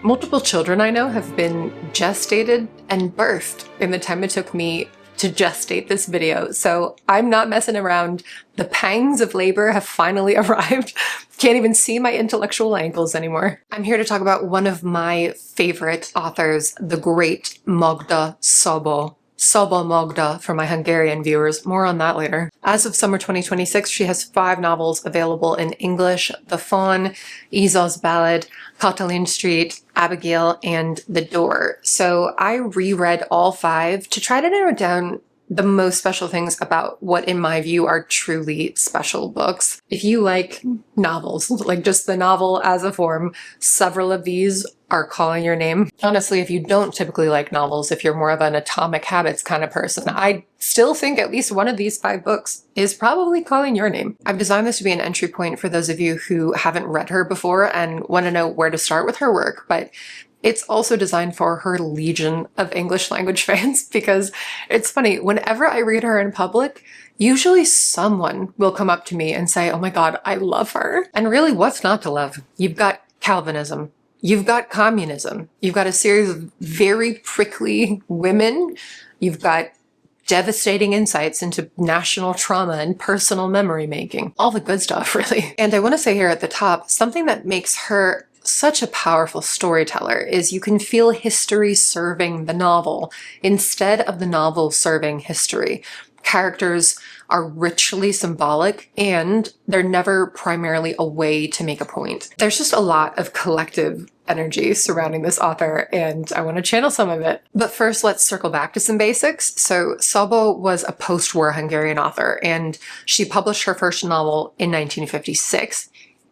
Multiple children I know have been gestated and birthed in the time it took me to gestate this video, so I'm not messing around. The pangs of labor have finally arrived. Can't even see my intellectual ankles anymore. I'm here to talk about one of my favorite authors, the great Magda Szabo. Szabó Magda for my Hungarian viewers, more on that later. As of summer 2026, she has 5 novels available in English: The Fawn, Izsa's Ballad, Katalin Street, Abigail, and The Door. So I reread all 5 to try to narrow down the most special things about what, in my view, are truly special books. If you like novels, like just the novel as a form, several of these are calling your name. Honestly, if you don't typically like novels, if you're more of an Atomic Habits kind of person, I still think at least one of these 5 books is probably calling your name. I've designed this to be an entry point for those of you who haven't read her before and want to know where to start with her work, but it's also designed for her legion of English language fans, because it's funny, whenever I read her in public, usually someone will come up to me and say, oh my god, I love her. And really, what's not to love? You've got Calvinism, you've got Communism, you've got a series of very prickly women, you've got devastating insights into national trauma and personal memory making. All the good stuff, really. And I want to say here at the top, something that makes her such a powerful storyteller is you can feel history serving the novel instead of the novel serving history. Characters are richly symbolic, and they're never primarily a way to make a point. There's just a lot of collective energy surrounding this author, and I want to channel some of it. But first, let's circle back to some basics. So Szabó was a post-war Hungarian author, and she published her first novel in 1956.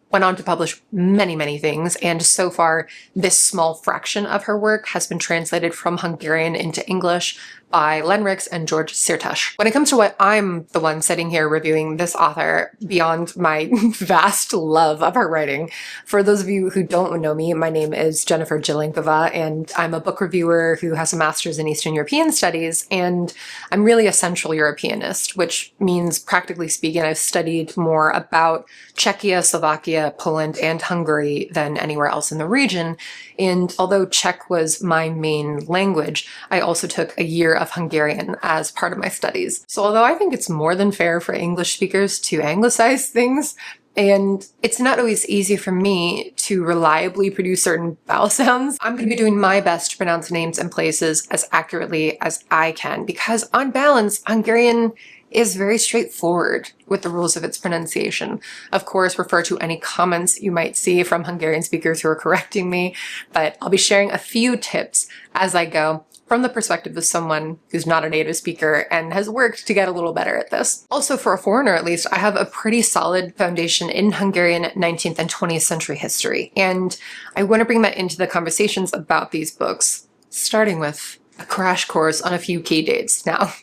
Went on to publish many, many things, and so far, this small fraction of her work has been translated from Hungarian into English by Len Rix and George Szirtes. When it comes to what I'm the one sitting here reviewing this author, beyond my vast love of her writing, for those of you who don't know me, my name is Jennifer Jelinkova, and I'm a book reviewer who has a master's in Eastern European Studies, and I'm really a Central Europeanist, which means, practically speaking, I've studied more about Czechia, Slovakia, Poland, and Hungary than anywhere else in the region. And although Czech was my main language, I also took a year of Hungarian as part of my studies. So although I think it's more than fair for English speakers to anglicize things, and it's not always easy for me to reliably produce certain vowel sounds, I'm going to be doing my best to pronounce names and places as accurately as I can, because on balance, Hungarian is very straightforward with the rules of its pronunciation. Of course, refer to any comments you might see from Hungarian speakers who are correcting me, but I'll be sharing a few tips as I go from the perspective of someone who's not a native speaker and has worked to get a little better at this. Also, for a foreigner at least, I have a pretty solid foundation in Hungarian 19th and 20th century history, and I want to bring that into the conversations about these books, starting with a crash course on a few key dates. Now,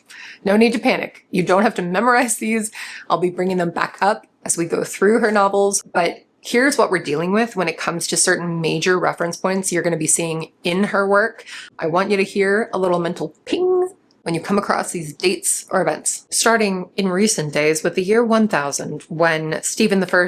no need to panic. You don't have to memorize these. I'll be bringing them back up as we go through her novels, but here's what we're dealing with when it comes to certain major reference points you're going to be seeing in her work. I want you to hear a little mental ping when you come across these dates or events. Starting in recent days with the year 1000, when Stephen I,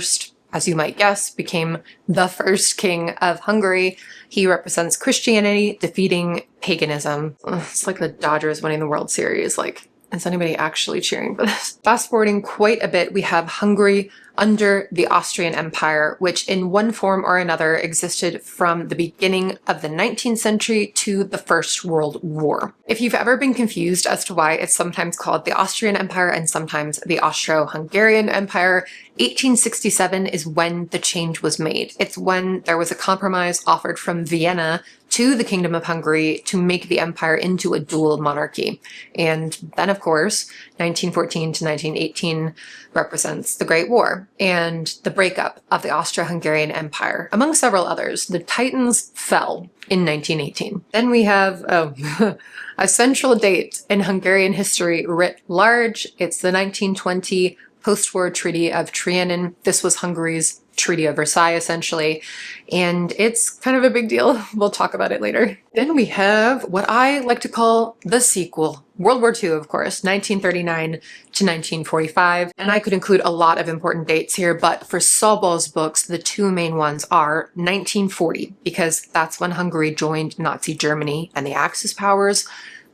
as you might guess, became the first king of Hungary. He represents Christianity defeating paganism. It's like the Dodgers winning the World Series. Like, is anybody actually cheering for this? Fast forwarding quite a bit, we have Hungary under the Austrian Empire, which in one form or another existed from the beginning of the 19th century to the First World War. If you've ever been confused as to why it's sometimes called the Austrian Empire and sometimes the Austro-Hungarian Empire, 1867 is when the change was made. It's when there was a compromise offered from Vienna to the Kingdom of Hungary to make the empire into a dual monarchy. And then, of course, 1914 to 1918 represents the Great War and the breakup of the Austro-Hungarian Empire. Among several others, the Titans fell in 1918. Then we have a central date in Hungarian history writ large. It's the 1920 post-war Treaty of Trianon. This was Hungary's Treaty of Versailles, essentially, and it's kind of a big deal. We'll talk about it later. Then we have what I like to call the sequel. World War II, of course, 1939 to 1945, and I could include a lot of important dates here, but for Szabó's books, the two main ones are 1940, because that's when Hungary joined Nazi Germany and the Axis powers,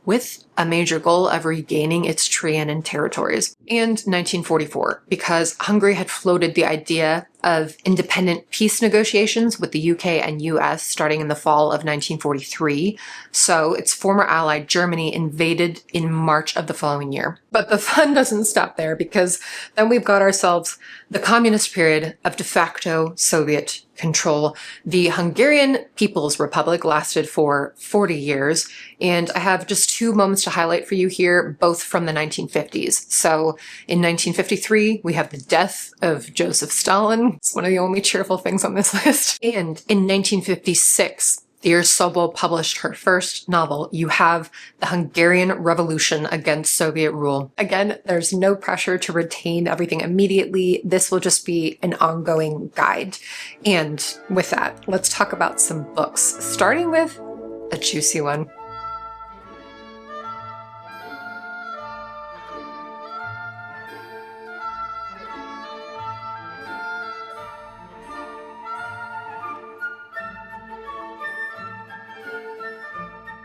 with a major goal of regaining its Trianon territories, and 1944, because Hungary had floated the idea of independent peace negotiations with the UK and US starting in the fall of 1943, so its former ally Germany invaded in March of the following year. But the fun doesn't stop there, because then we've got ourselves the communist period of de facto Soviet control. The Hungarian People's Republic lasted for 40 years, and I have just two moments to highlight for you here, both from the 1950s. So in 1953, we have the death of Joseph Stalin. It's one of the only cheerful things on this list. And in 1956, the year Szabó published her first novel, you have the Hungarian Revolution against Soviet rule. Again, there's no pressure to retain everything immediately. This will just be an ongoing guide. And with that, let's talk about some books, starting with a juicy one.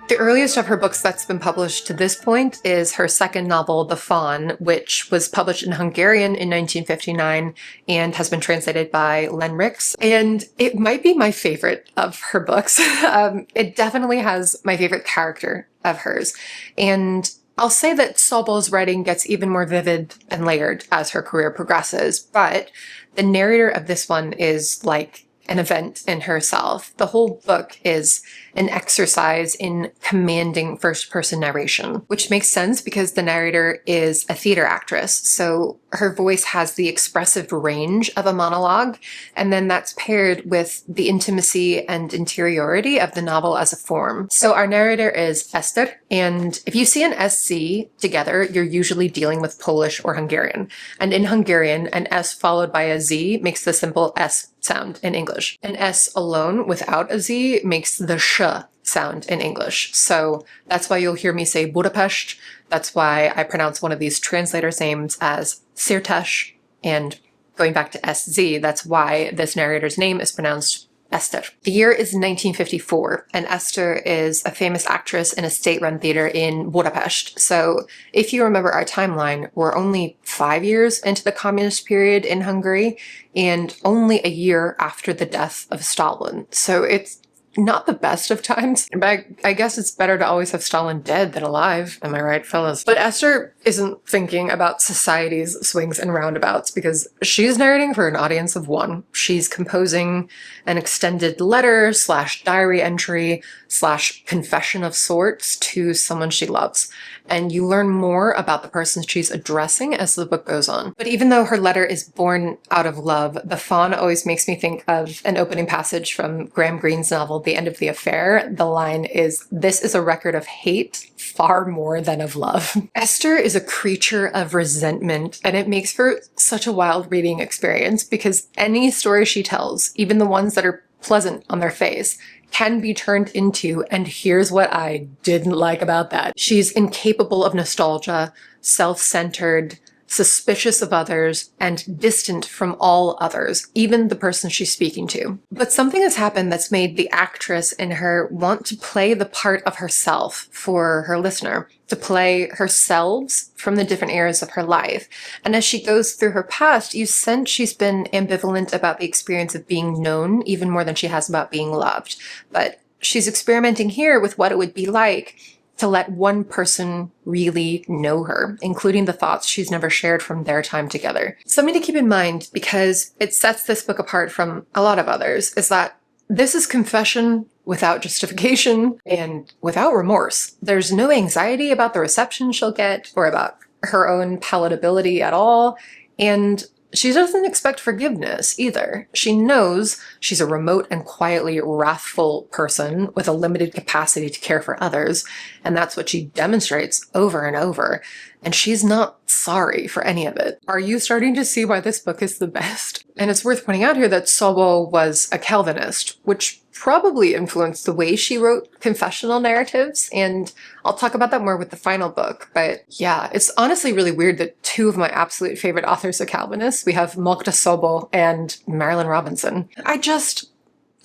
The earliest of her books that's been published to this point is her second novel, The Fawn, which was published in Hungarian in 1959 and has been translated by Len Rix. And it might be my favorite of her books. It definitely has my favorite character of hers. And I'll say that Szabó's writing gets even more vivid and layered as her career progresses, but the narrator of this one is like an event in herself. The whole book is an exercise in commanding first-person narration, which makes sense because the narrator is a theater actress, so her voice has the expressive range of a monologue, and then that's paired with the intimacy and interiority of the novel as a form. So our narrator is Ester, and if you see an SC together, you're usually dealing with Polish or Hungarian. And in Hungarian, an S followed by a Z makes the simple S sound in English. An S alone without a Z makes the sh sound in English. So that's why you'll hear me say Budapest. That's why I pronounce one of these translators' names as Szirtes. And going back to SZ, that's why this narrator's name is pronounced Ester. The year is 1954, and Ester is a famous actress in a state-run theater in Budapest. So if you remember our timeline, we're only 5 years into the communist period in Hungary, and only a year after the death of Stalin. So it's not the best of times, but I guess it's better to always have Stalin dead than alive. Am I right, fellas? But Ester isn't thinking about society's swings and roundabouts because she's narrating for an audience of one. She's composing an extended letter / diary entry / confession of sorts to someone she loves. And you learn more about the person she's addressing as the book goes on. But even though her letter is born out of love, The Fawn always makes me think of an opening passage from Graham Greene's novel, The End of the Affair. The line is, "This is a record of hate far more than of love." Ester is a creature of resentment, and it makes for such a wild reading experience because any story she tells, even the ones that are pleasant on their face, can be turned into, and here's what I didn't like about that. She's incapable of nostalgia, self-centered, suspicious of others, and distant from all others, even the person she's speaking to. But something has happened that's made the actress in her want to play the part of herself for her listener, to play herself from the different eras of her life. And as she goes through her past, you sense she's been ambivalent about the experience of being known even more than she has about being loved. But she's experimenting here with what it would be like to let one person really know her, including the thoughts she's never shared from their time together. Something to keep in mind, because it sets this book apart from a lot of others, is that this is confession without justification and without remorse. There's no anxiety about the reception she'll get or about her own palatability at all, and she doesn't expect forgiveness either. She knows she's a remote and quietly wrathful person with a limited capacity to care for others, and that's what she demonstrates over and over. and she's not sorry for any of it. Are you starting to see why this book is the best? And it's worth pointing out here that Szabó was a Calvinist, which probably influenced the way she wrote confessional narratives, and I'll talk about that more with the final book. But yeah, it's honestly really weird that two of my absolute favorite authors are Calvinists. We have Magda Szabo and Marilyn Robinson.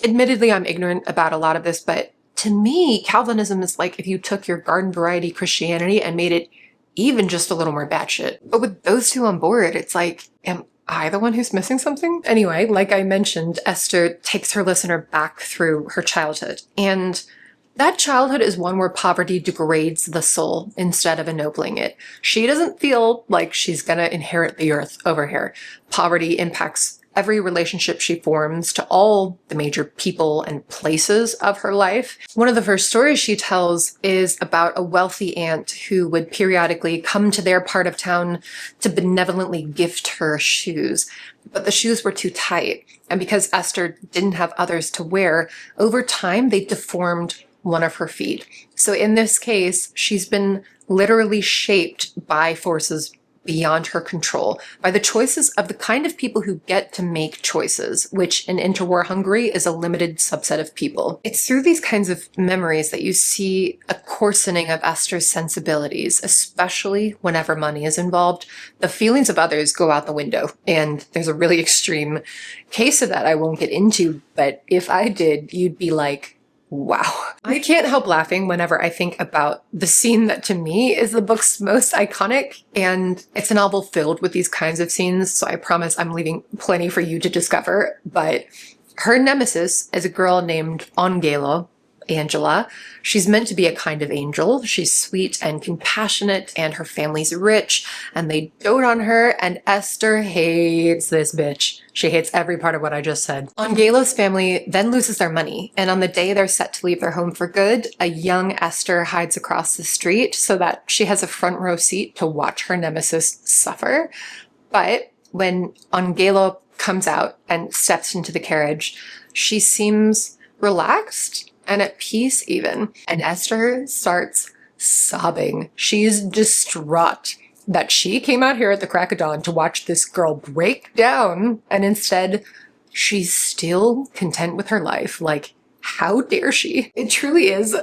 Admittedly, I'm ignorant about a lot of this, but to me, Calvinism is like if you took your garden variety Christianity and made it even just a little more batshit. But with those two on board, it's like, am I the one who's missing something? Anyway, like I mentioned, Esther takes her listener back through her childhood. And that childhood is one where poverty degrades the soul instead of ennobling it. She doesn't feel like she's gonna inherit the earth over here. Poverty impacts every relationship she forms to all the major people and places of her life. One of the first stories she tells is about a wealthy aunt who would periodically come to their part of town to benevolently gift her shoes. But the shoes were too tight, and because Esther didn't have others to wear, over time they deformed one of her feet. So in this case, she's been literally shaped by forces beyond her control, by the choices of the kind of people who get to make choices, which in interwar Hungary is a limited subset of people. It's through these kinds of memories that you see a coarsening of Esther's sensibilities, especially whenever money is involved. The feelings of others go out the window, and there's a really extreme case of that I won't get into, but if I did, you'd be like, wow. I can't help laughing whenever I think about the scene that to me is the book's most iconic, and it's a novel filled with these kinds of scenes, so I promise I'm leaving plenty for you to discover. But her nemesis is a girl named Angela. She's meant to be a kind of angel. She's sweet and compassionate, and her family's rich, and they dote on her, and Esther hates this bitch. She hates every part of what I just said. Angelo's family then loses their money, and on the day they're set to leave their home for good, a young Esther hides across the street so that she has a front row seat to watch her nemesis suffer. But when Angelo comes out and steps into the carriage, she seems relaxed and at peace even, and Esther starts sobbing. She's distraught that she came out here at the crack of dawn to watch this girl break down, and instead she's still content with her life. Like, how dare she? It truly is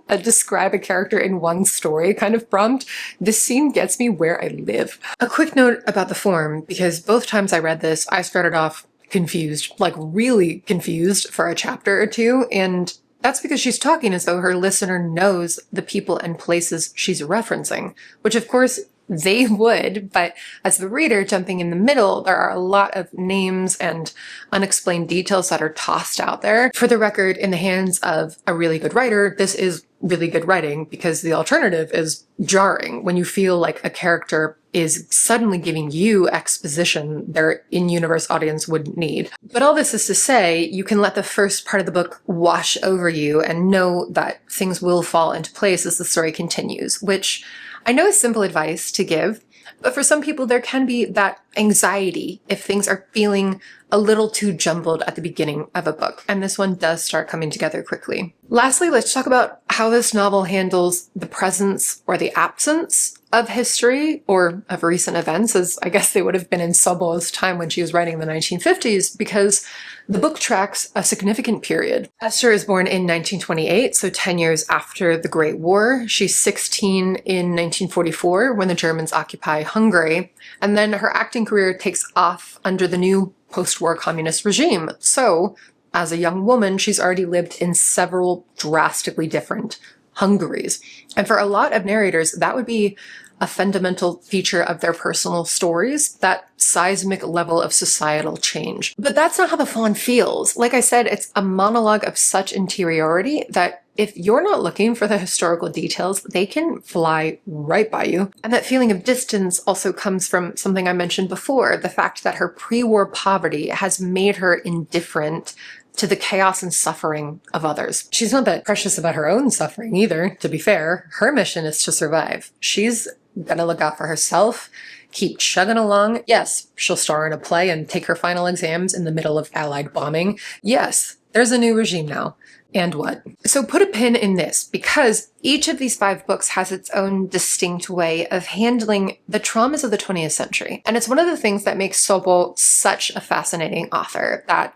a describe a character in one story kind of prompt. This scene gets me where I live. A quick note about the form, because both times I read this, I started off confused, like really confused for a chapter or two, and that's because she's talking as though her listener knows the people and places she's referencing, which of course they would, but as the reader jumping in the middle, there are a lot of names and unexplained details that are tossed out there. For the record, in the hands of a really good writer, this is really good writing, because the alternative is jarring when you feel like a character is suddenly giving you exposition their in-universe audience wouldn't need. But all this is to say, you can let the first part of the book wash over you and know that things will fall into place as the story continues, which I know is simple advice to give, but for some people there can be that anxiety if things are feeling a little too jumbled at the beginning of a book, and this one does start coming together quickly. Lastly, let's talk about how this novel handles the presence or the absence of history or of recent events, as I guess they would have been in Szabó's time when she was writing in the 1950s, because the book tracks a significant period. Esther is born in 1928, so 10 years after the Great War. She's 16 in 1944 when the Germans occupy Hungary, and then her acting career takes off under the new post-war communist regime. So, as a young woman, she's already lived in several drastically different Hungaries. And for a lot of narrators, that would be a fundamental feature of their personal stories, that seismic level of societal change. But that's not how the Fawn feels. Like I said, it's a monologue of such interiority that if you're not looking for the historical details, they can fly right by you. And that feeling of distance also comes from something I mentioned before, the fact that her pre-war poverty has made her indifferent to the chaos and suffering of others. She's not that precious about her own suffering either, to be fair. Her mission is to survive. She's gonna look out for herself, keep chugging along. Yes, she'll star in a play and take her final exams in the middle of Allied bombing. Yes, there's a new regime now. And what? So put a pin in this, because each of these 5 books has its own distinct way of handling the traumas of the 20th century. And it's one of the things that makes Szabó such a fascinating author, that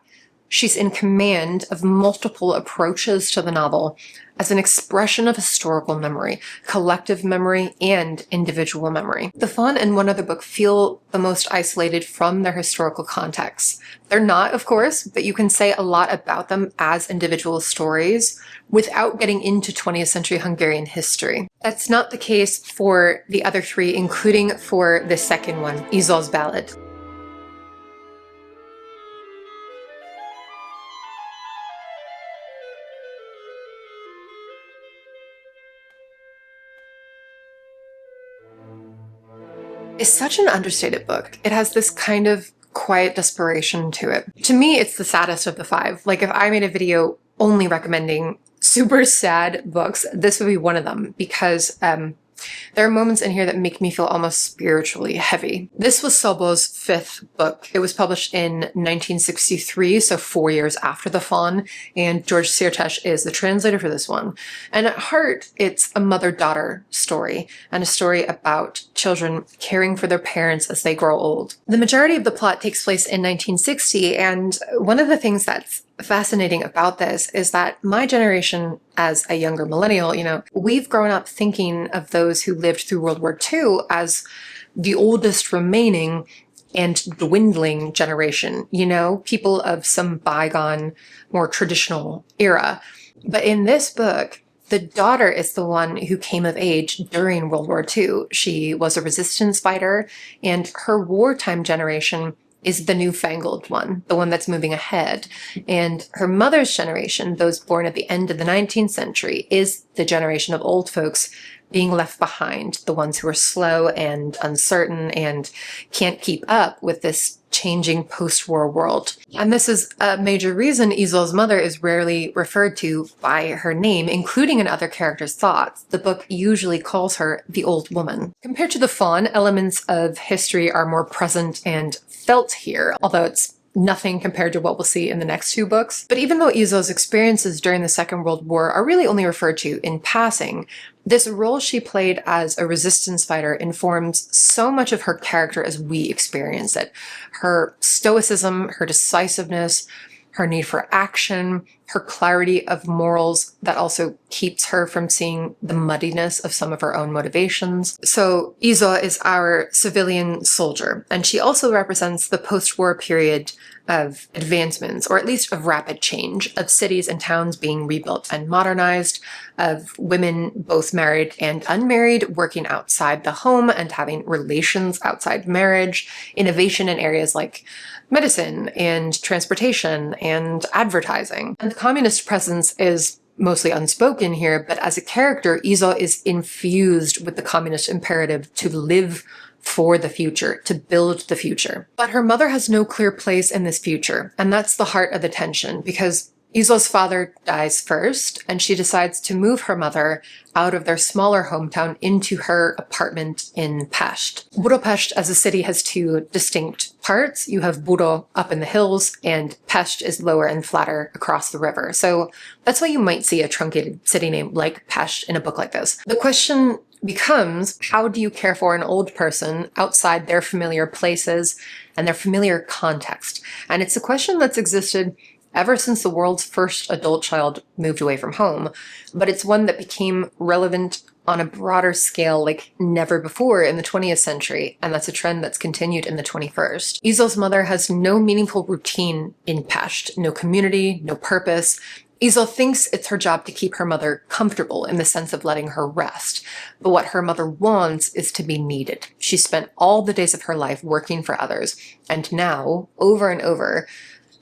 she's in command of multiple approaches to the novel as an expression of historical memory, collective memory, and individual memory. The Fawn and one other book feel the most isolated from their historical contexts. They're not, of course, but you can say a lot about them as individual stories without getting into 20th century Hungarian history. That's not the case for the other 3, including for the second one, Youúú's Ballad. Is such an understated book. It has this kind of quiet desperation to it. To me, it's the saddest of the 5. Like, if I made a video only recommending super sad books, this would be one of them, because there are moments in here that make me feel almost spiritually heavy. This was Szabó's 5th book. It was published in 1963, so 4 years after The Fawn, and George Szirtes is the translator for this one. And at heart, it's a mother-daughter story, and a story about children caring for their parents as they grow old. The majority of the plot takes place in 1960, and one of the things that's fascinating about this is that my generation, as a younger millennial, we've grown up thinking of those who lived through World War II as the oldest remaining and dwindling generation, people of some bygone, more traditional era. But in this book, the daughter is the one who came of age during World War II. She was a resistance fighter, and her wartime generation is the newfangled one, the one that's moving ahead. And her mother's generation, those born at the end of the 19th century, is the generation of old folks being left behind, the ones who are slow and uncertain and can't keep up with this changing post-war world. And this is a major reason Youúú's mother is rarely referred to by her name, including in other characters' thoughts. The book usually calls her the old woman. Compared to the Fawn, elements of history are more present and felt here, although it's nothing compared to what we'll see in the next 2 books. But even though Youúú's experiences during the Second World War are really only referred to in passing, this role she played as a resistance fighter informs so much of her character as we experience it. Her stoicism, her decisiveness, her need for action, her clarity of morals that also keeps her from seeing the muddiness of some of her own motivations. So Youúú is our civilian soldier, and she also represents the post-war period of advancements, or at least of rapid change, of cities and towns being rebuilt and modernized, of women, both married and unmarried, working outside the home and having relations outside marriage, innovation in areas like medicine and transportation and advertising. And the communist presence is mostly unspoken here, but as a character, Youúú is infused with the communist imperative to live for the future, to build the future. But her mother has no clear place in this future, and that's the heart of the tension, because Youúú's father dies first, and she decides to move her mother out of their smaller hometown into her apartment in Pest. Budapest as a city has 2 distinct parts. You have Buda up in the hills, and Pest is lower and flatter across the river. So that's why you might see a truncated city name like Pest in a book like this. The question becomes, how do you care for an old person outside their familiar places and their familiar context? And it's a question that's existed ever since the world's first adult child moved away from home, but it's one that became relevant on a broader scale like never before in the 20th century, and that's a trend that's continued in the 21st. Youúú's mother has no meaningful routine in Pest, no community, no purpose. Youúú thinks it's her job to keep her mother comfortable in the sense of letting her rest, but what her mother wants is to be needed. She spent all the days of her life working for others, and now, over and over,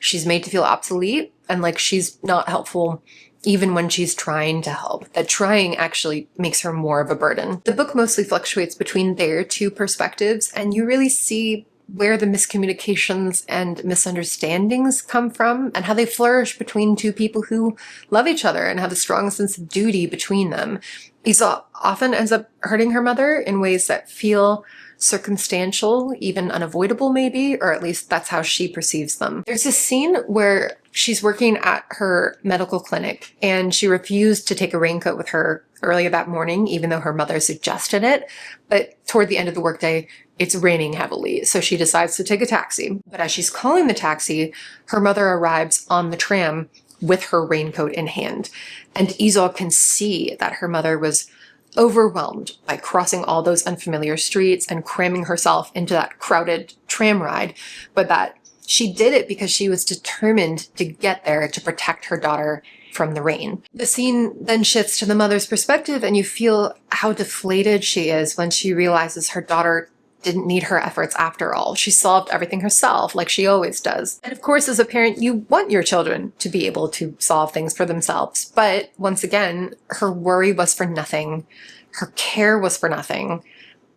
she's made to feel obsolete and like she's not helpful even when she's trying to help. That trying actually makes her more of a burden. The book mostly fluctuates between their 2 perspectives, and you really see where the miscommunications and misunderstandings come from and how they flourish between 2 people who love each other and have a strong sense of duty between them. Youúú often ends up hurting her mother in ways that feel circumstantial, even unavoidable maybe, or at least that's how she perceives them. There's a scene where she's working at her medical clinic and she refused to take a raincoat with her earlier that morning, even though her mother suggested it. But toward the end of the workday, it's raining heavily, so she decides to take a taxi. But as she's calling the taxi, her mother arrives on the tram with her raincoat in hand. And Izo can see that her mother was overwhelmed by crossing all those unfamiliar streets and cramming herself into that crowded tram ride, but that she did it because she was determined to get there to protect her daughter from the rain. The scene then shifts to the mother's perspective, and you feel how deflated she is when she realizes her daughter didn't need her efforts after all. She solved everything herself, like she always does. And of course, as a parent, you want your children to be able to solve things for themselves. But once again, her worry was for nothing. Her care was for nothing.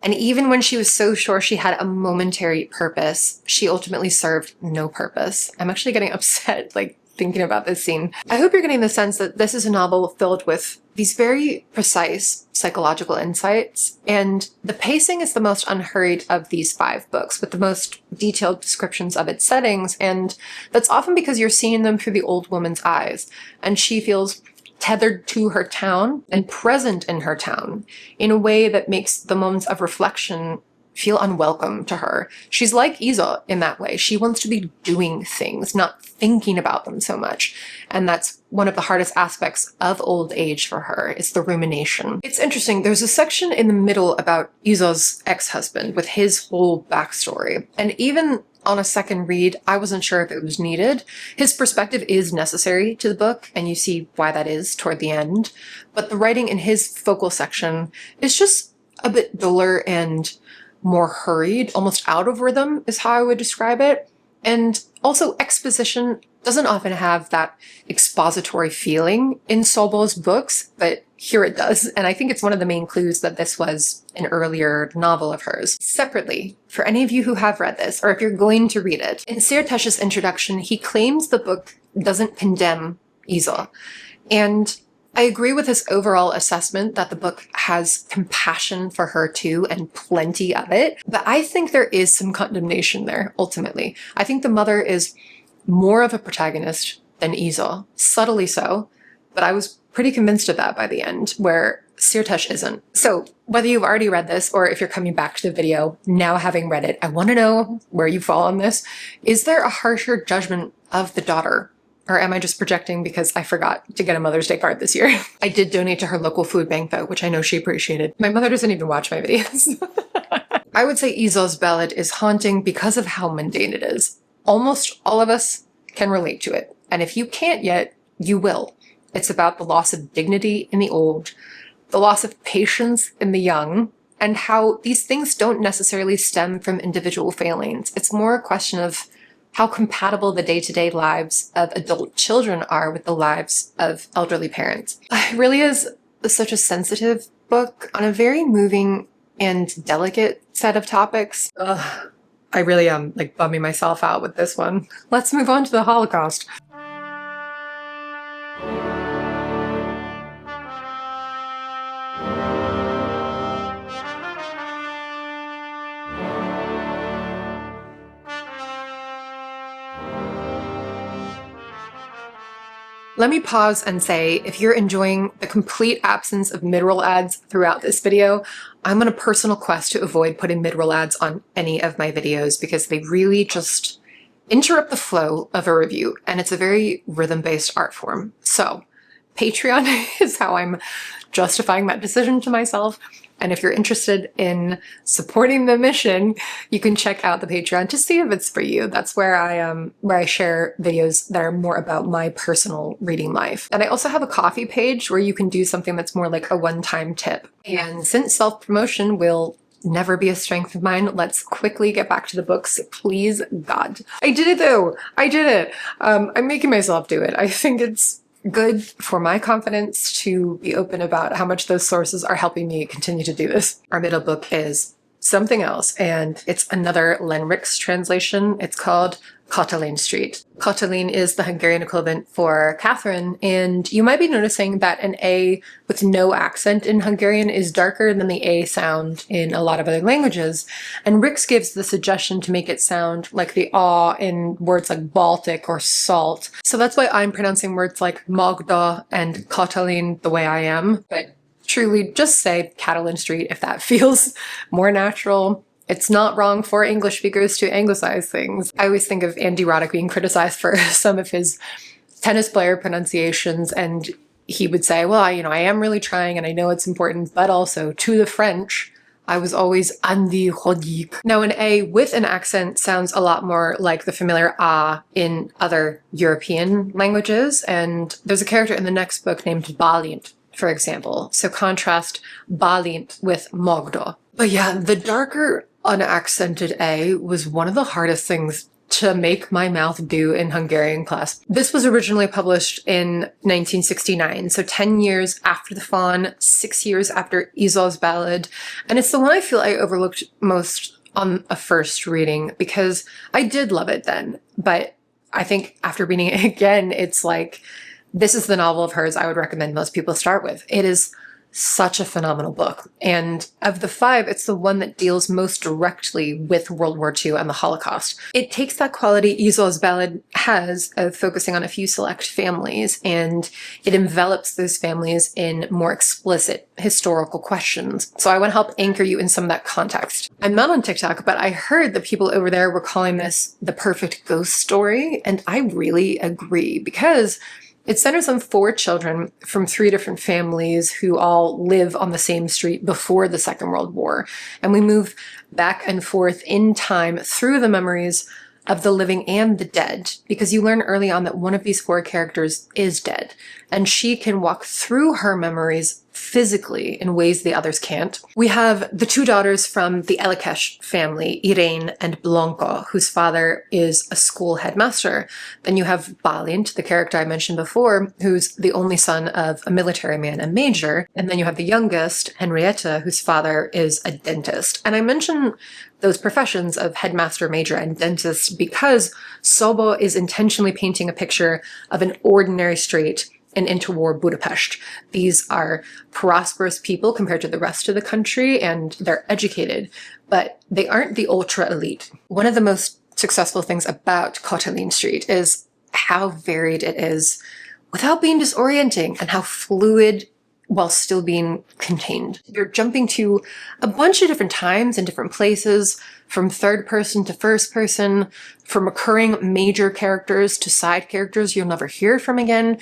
And even when she was so sure she had a momentary purpose, she ultimately served no purpose. I'm actually getting upset, like, thinking about this scene. I hope you're getting the sense that this is a novel filled with these very precise psychological insights, and the pacing is the most unhurried of these 5 books, with the most detailed descriptions of its settings, and that's often because you're seeing them through the old woman's eyes, and she feels tethered to her town and present in her town in a way that makes the moments of reflection feel unwelcome to her. She's like Izo in that way. She wants to be doing things, not thinking about them so much. And that's one of the hardest aspects of old age for her, is the rumination. It's interesting, there's a section in the middle about Izo's ex-husband with his whole backstory. And even on a second read, I wasn't sure if it was needed. His perspective is necessary to the book, and you see why that is toward the end. But the writing in his focal section is just a bit duller and more hurried, almost out of rhythm is how I would describe it. And also exposition doesn't often have that expository feeling in Szabó's books, but here it does. And I think it's one of the main clues that this was an earlier novel of hers. Separately, for any of you who have read this, or if you're going to read it, in Szirtes' introduction, he claims the book doesn't condemn Izo. And I agree with his overall assessment that the book has compassion for her too, and plenty of it. But I think there is some condemnation there, ultimately. I think the mother is more of a protagonist than Izo, subtly so, but I was pretty convinced of that by the end, where Szirtes isn't. So whether you've already read this, or if you're coming back to the video, now having read it, I want to know where you fall on this. Is there a harsher judgment of the daughter? Or am I just projecting because I forgot to get a Mother's Day card this year? I did donate to her local food bank though, which I know she appreciated. My mother doesn't even watch my videos. I would say Izo's Ballad is haunting because of how mundane it is. Almost all of us can relate to it. And if you can't yet, you will. It's about the loss of dignity in the old, the loss of patience in the young, and how these things don't necessarily stem from individual failings. It's more a question of how compatible the day-to-day lives of adult children are with the lives of elderly parents. It really is such a sensitive book on a very moving and delicate set of topics. I really am like bumming myself out with this one. Let's move on to the Holocaust. Let me pause and say, if you're enjoying the complete absence of mid-roll ads throughout this video, I'm on a personal quest to avoid putting mid-roll ads on any of my videos because they really just interrupt the flow of a review, and it's a very rhythm-based art form. So Patreon is how I'm justifying that decision to myself. And if you're interested in supporting the mission, you can check out the Patreon to see if it's for you. That's where I share videos that are more about my personal reading life. And I also have a Ko-fi page where you can do something that's more like a one-time tip. And since self-promotion will never be a strength of mine, let's quickly get back to the books, please God. I did it though! I did it! I'm making myself do it. I think it's good for my confidence to be open about how much those sources are helping me continue to do this. Our middle book is something else, and it's another Len Rix translation. It's called Katalin Street. Katalin is the Hungarian equivalent for Catherine, and you might be noticing that an A with no accent in Hungarian is darker than the A sound in a lot of other languages, and Rix gives the suggestion to make it sound like the A in words like Baltic or salt. So that's why I'm pronouncing words like Magda and Katalin the way I am, but truly just say Katalin Street if that feels more natural. It's not wrong for English speakers to anglicize things. I always think of Andy Roddick being criticized for some of his tennis player pronunciations, and he would say, well, I am really trying and I know it's important, but also to the French, I was always Andy Roddick. Now, an A with an accent sounds a lot more like the familiar A in other European languages, and there's a character in the next book named Ballad, for example. So contrast Ballad with Magda. But yeah, the darker unaccented A was one of the hardest things to make my mouth do in Hungarian class. This was originally published in 1969, so 10 years after the Fawn, 6 years after Izol's Ballad, and it's the one I feel I overlooked most on a first reading because I did love it then, but I think after reading it again, it's like, this is the novel of hers I would recommend most people start with. It is such a phenomenal book. And of the 5, it's the one that deals most directly with World War II and the Holocaust. It takes that quality Izol's Ballad has of focusing on a few select families, and it envelops those families in more explicit historical questions. So I want to help anchor you in some of that context. I'm not on TikTok, but I heard that people over there were calling this the perfect ghost story, and I really agree, because it centers on 4 children from 3 different families who all live on the same street before the Second World War. And we move back and forth in time through the memories of the living and the dead, because you learn early on that one of these 4 characters is dead, and she can walk through her memories physically in ways the others can't. We have the 2 daughters from the Elikesh family, Irene and Blanca, whose father is a school headmaster. Then you have Bálint, the character I mentioned before, who's the only son of a military man, a major. And then you have the youngest, Henrietta, whose father is a dentist. And I mention those professions of headmaster, major, and dentist because Szabó is intentionally painting a picture of an ordinary street in interwar Budapest. These are prosperous people compared to the rest of the country, and they're educated, but they aren't the ultra elite. One of the most successful things about Katalin Street is how varied it is without being disorienting, and how fluid while still being contained. You're jumping to a bunch of different times and different places, from third person to first person, from recurring major characters to side characters you'll never hear from again.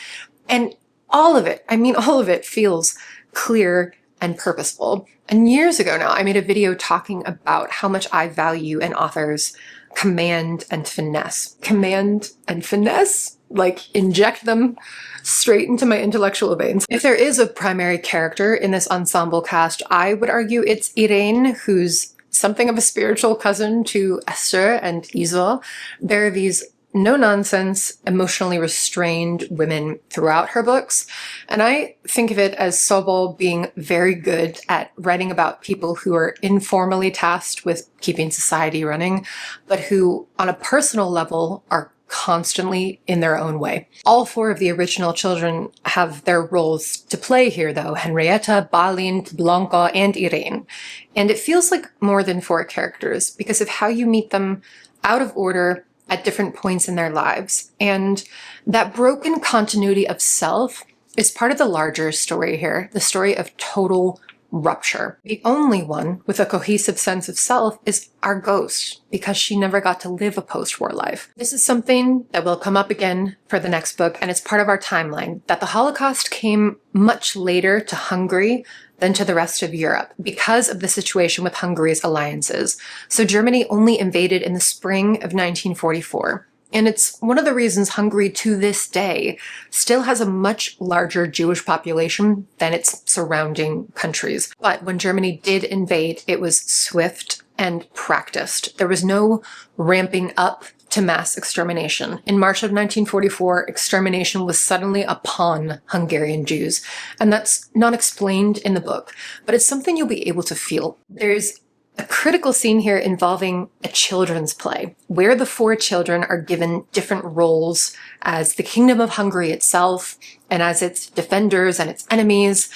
And all of it, all of it feels clear and purposeful. And years ago now, I made a video talking about how much I value an author's command and finesse. Command and finesse? Like, inject them straight into my intellectual veins. If there is a primary character in this ensemble cast, I would argue it's Irene, who's something of a spiritual cousin to Esther and Izol. There are these no-nonsense, emotionally restrained women throughout her books, and I think of it as Szabó being very good at writing about people who are informally tasked with keeping society running, but who, on a personal level, are constantly in their own way. All 4 of the original children have their roles to play here, though: Henrietta, Bálint, Blanca, and Irene. And it feels like more than 4 characters because of how you meet them out of order at different points in their lives. And that broken continuity of self is part of the larger story here, the story of total rupture. The only one with a cohesive sense of self is our ghost, because she never got to live a post-war life. This is something that will come up again for the next book, and it's part of our timeline, that the Holocaust came much later to Hungary than to the rest of Europe because of the situation with Hungary's alliances. So Germany only invaded in the spring of 1944. And it's one of the reasons Hungary to this day still has a much larger Jewish population than its surrounding countries. But when Germany did invade, it was swift and practiced. There was no ramping up to mass extermination. In March of 1944, extermination was suddenly upon Hungarian Jews. And that's not explained in the book, but it's something you'll be able to feel. There's a critical scene here involving a children's play, where the four children are given different roles as the Kingdom of Hungary itself, and as its defenders and its enemies.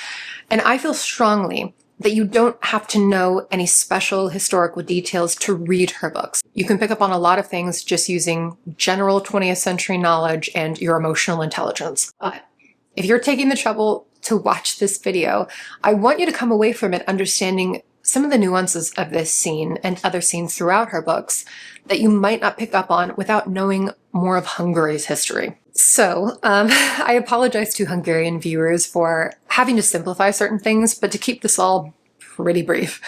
And I feel strongly that you don't have to know any special historical details to read her books. You can pick up on a lot of things just using general 20th century knowledge and your emotional intelligence. But if you're taking the trouble to watch this video, I want you to come away from it understanding some of the nuances of this scene and other scenes throughout her books that you might not pick up on without knowing more of Hungary's history. So, I apologize to Hungarian viewers for having to simplify certain things, but to keep this all pretty brief,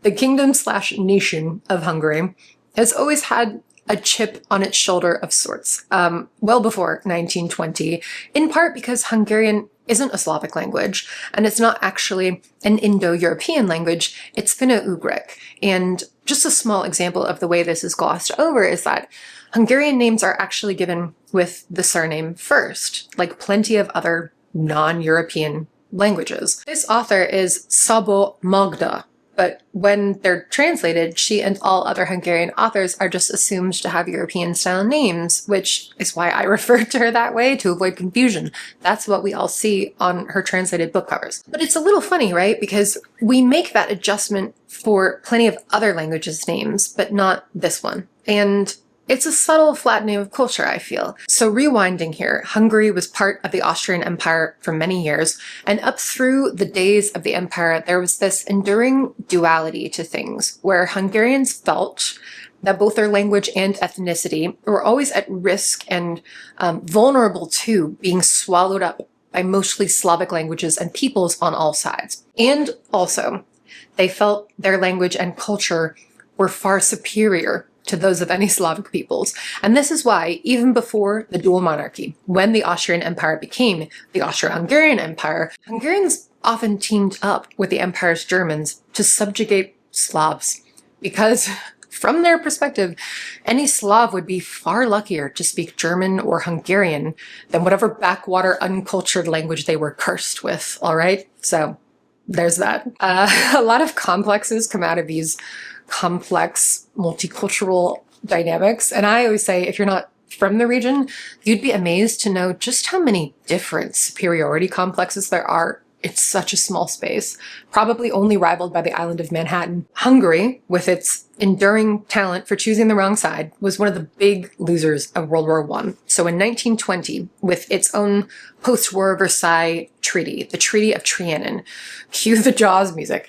the kingdom/nation of Hungary has always had a chip on its shoulder of sorts, well before 1920, in part because Hungarian isn't a Slavic language, and it's not actually an Indo-European language, it's Finno-Ugric. And just a small example of the way this is glossed over is that Hungarian names are actually given with the surname first, like plenty of other non-European languages. This author is Szabó Magda, but when they're translated, she and all other Hungarian authors are just assumed to have European-style names, which is why I refer to her that way, to avoid confusion. That's what we all see on her translated book covers. But it's a little funny, right? Because we make that adjustment for plenty of other languages' names, but not this one. And it's a subtle flattening of culture, I feel. So rewinding here, Hungary was part of the Austrian Empire for many years, and up through the days of the empire, there was this enduring duality to things, where Hungarians felt that both their language and ethnicity were always at risk and vulnerable to being swallowed up by mostly Slavic languages and peoples on all sides. And also, they felt their language and culture were far superior to those of any Slavic peoples. And this is why, even before the dual monarchy, when the Austrian Empire became the Austro-Hungarian Empire, Hungarians often teamed up with the empire's Germans to subjugate Slavs. Because from their perspective, any Slav would be far luckier to speak German or Hungarian than whatever backwater, uncultured language they were cursed with, all right? So there's that. A lot of complexes come out of these complex multicultural dynamics. And I always say, if you're not from the region, you'd be amazed to know just how many different superiority complexes there are in such a small space, probably only rivaled by the island of Manhattan. Hungary, with its enduring talent for choosing the wrong side, was one of the big losers of World War I. So in 1920, with its own post-war Versailles treaty, the Treaty of Trianon, cue the Jaws music,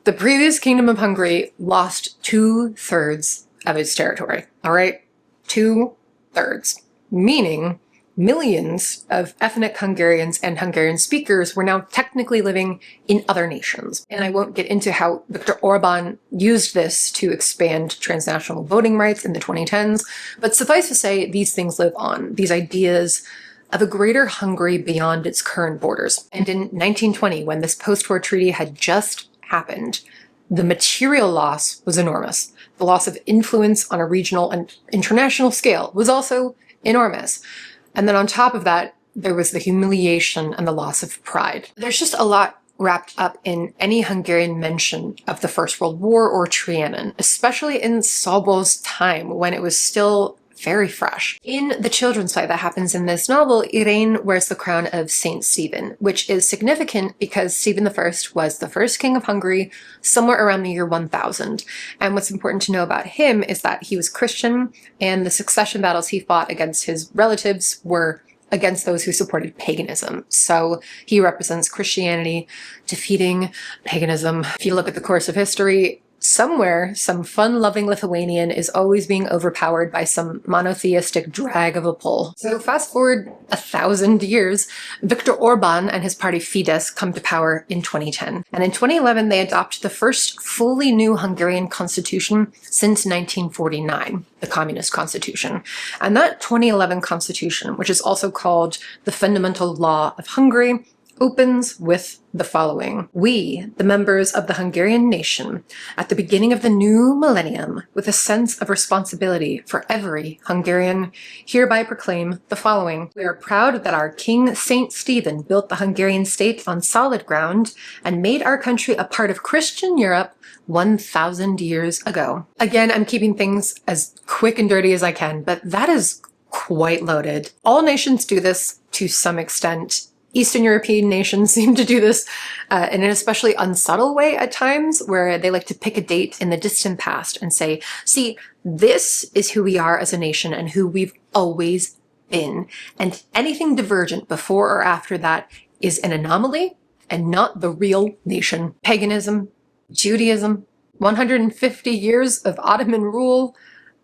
the previous Kingdom of Hungary lost 2/3 of its territory, all right? 2/3, meaning millions of ethnic Hungarians and Hungarian speakers were now technically living in other nations. And I won't get into how Viktor Orban used this to expand transnational voting rights in the 2010s, but suffice to say, these things live on, these ideas of a greater Hungary beyond its current borders. And in 1920, when this post-war treaty had just happened, the material loss was enormous. The loss of influence on a regional and international scale was also enormous. And then on top of that, there was the humiliation and the loss of pride. There's just a lot wrapped up in any Hungarian mention of the First World War or Trianon, especially in Szabó's time when it was still very fresh. In the children's play that happens in this novel, Irene wears the crown of Saint Stephen, which is significant because Stephen I was the first king of Hungary somewhere around the year 1000. And what's important to know about him is that he was Christian, and the succession battles he fought against his relatives were against those who supported paganism. So he represents Christianity defeating paganism. If you look at the course of history, somewhere, some fun-loving Lithuanian is always being overpowered by some monotheistic drag of a Pole. So fast forward 1,000 years, Viktor Orban and his party Fidesz come to power in 2010. And in 2011, they adopt the first fully new Hungarian constitution since 1949, the Communist Constitution. And that 2011 constitution, which is also called the Fundamental Law of Hungary, opens with the following. We, the members of the Hungarian nation, at the beginning of the new millennium, with a sense of responsibility for every Hungarian, hereby proclaim the following. We are proud that our King Saint Stephen built the Hungarian state on solid ground and made our country a part of Christian Europe 1,000 years ago. Again, I'm keeping things as quick and dirty as I can, but that is quite loaded. All nations do this to some extent. Eastern European nations seem to do this in an especially unsubtle way at times, where they like to pick a date in the distant past and say, see, this is who we are as a nation and who we've always been. And anything divergent before or after that is an anomaly and not the real nation. Paganism, Judaism, 150 years of Ottoman rule.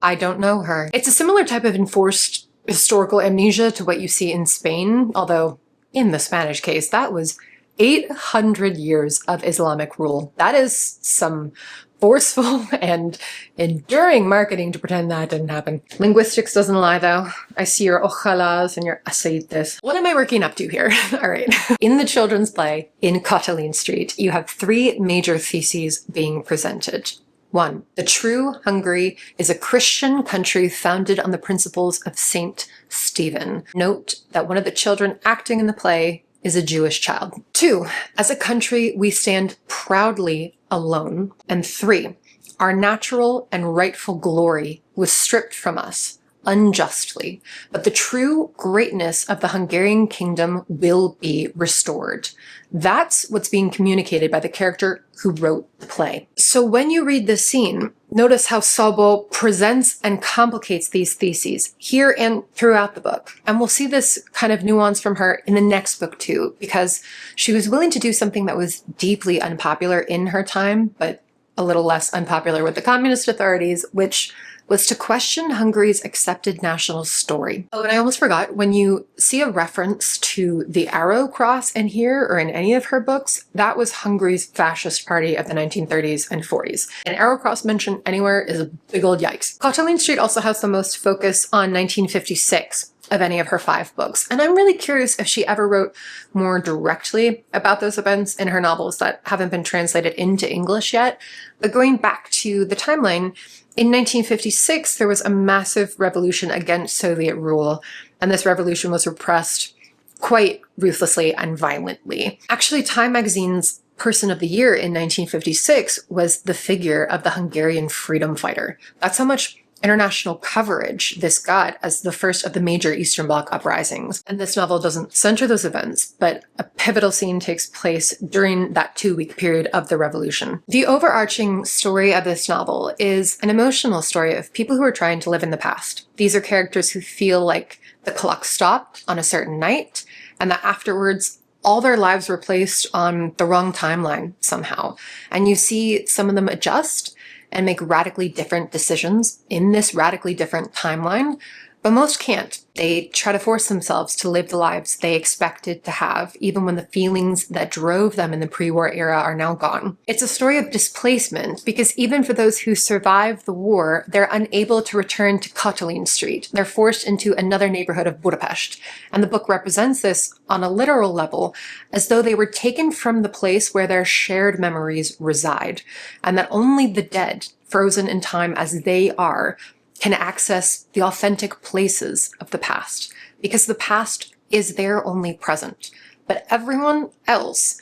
I don't know her. It's a similar type of enforced historical amnesia to what you see in Spain, although in the Spanish case, that was 800 years of Islamic rule. That is some forceful and enduring marketing to pretend that didn't happen. Linguistics doesn't lie, though. I see your ojalas and your aceites. What am I working up to here? All right. In the children's play, in Katalin Street, you have three major theses being presented. 1. The true Hungary is a Christian country founded on the principles of Saint Stephen. Note that one of the children acting in the play is a Jewish child. 2. As a country, we stand proudly alone. And 3. Our natural and rightful glory was stripped from us unjustly, but the true greatness of the Hungarian kingdom will be restored. That's what's being communicated by the character who wrote the play. So when you read this scene, notice how Szabó presents and complicates these theses here and throughout the book. And we'll see this kind of nuance from her in the next book too, because she was willing to do something that was deeply unpopular in her time, but a little less unpopular with the communist authorities, which was to question Hungary's accepted national story. Oh, and I almost forgot, when you see a reference to the arrow cross in here or in any of her books, that was Hungary's fascist party of the 1930s and 40s. An arrow cross mentioned anywhere is a big old yikes. Katalin Street also has the most focus on 1956 of any of her 5 books, and I'm really curious if she ever wrote more directly about those events in her novels that haven't been translated into English yet. But going back to the timeline, in 1956, there was a massive revolution against Soviet rule, and this revolution was repressed quite ruthlessly and violently. Actually, Time magazine's Person of the Year in 1956 was the figure of the Hungarian freedom fighter. That's how much international coverage this got as the first of the major Eastern Bloc uprisings. And this novel doesn't center those events, but a pivotal scene takes place during that 2-week period of the revolution. The overarching story of this novel is an emotional story of people who are trying to live in the past. These are characters who feel like the clock stopped on a certain night, and that afterwards all their lives were placed on the wrong timeline somehow. And you see some of them adjust and make radically different decisions in this radically different timeline, but most can't. They try to force themselves to live the lives they expected to have, even when the feelings that drove them in the pre-war era are now gone. It's a story of displacement, because even for those who survive the war, they're unable to return to Katalin Street. They're forced into another neighborhood of Budapest. And the book represents this on a literal level, as though they were taken from the place where their shared memories reside, and that only the dead, frozen in time as they are, can access the authentic places of the past, because the past is their only present. But everyone else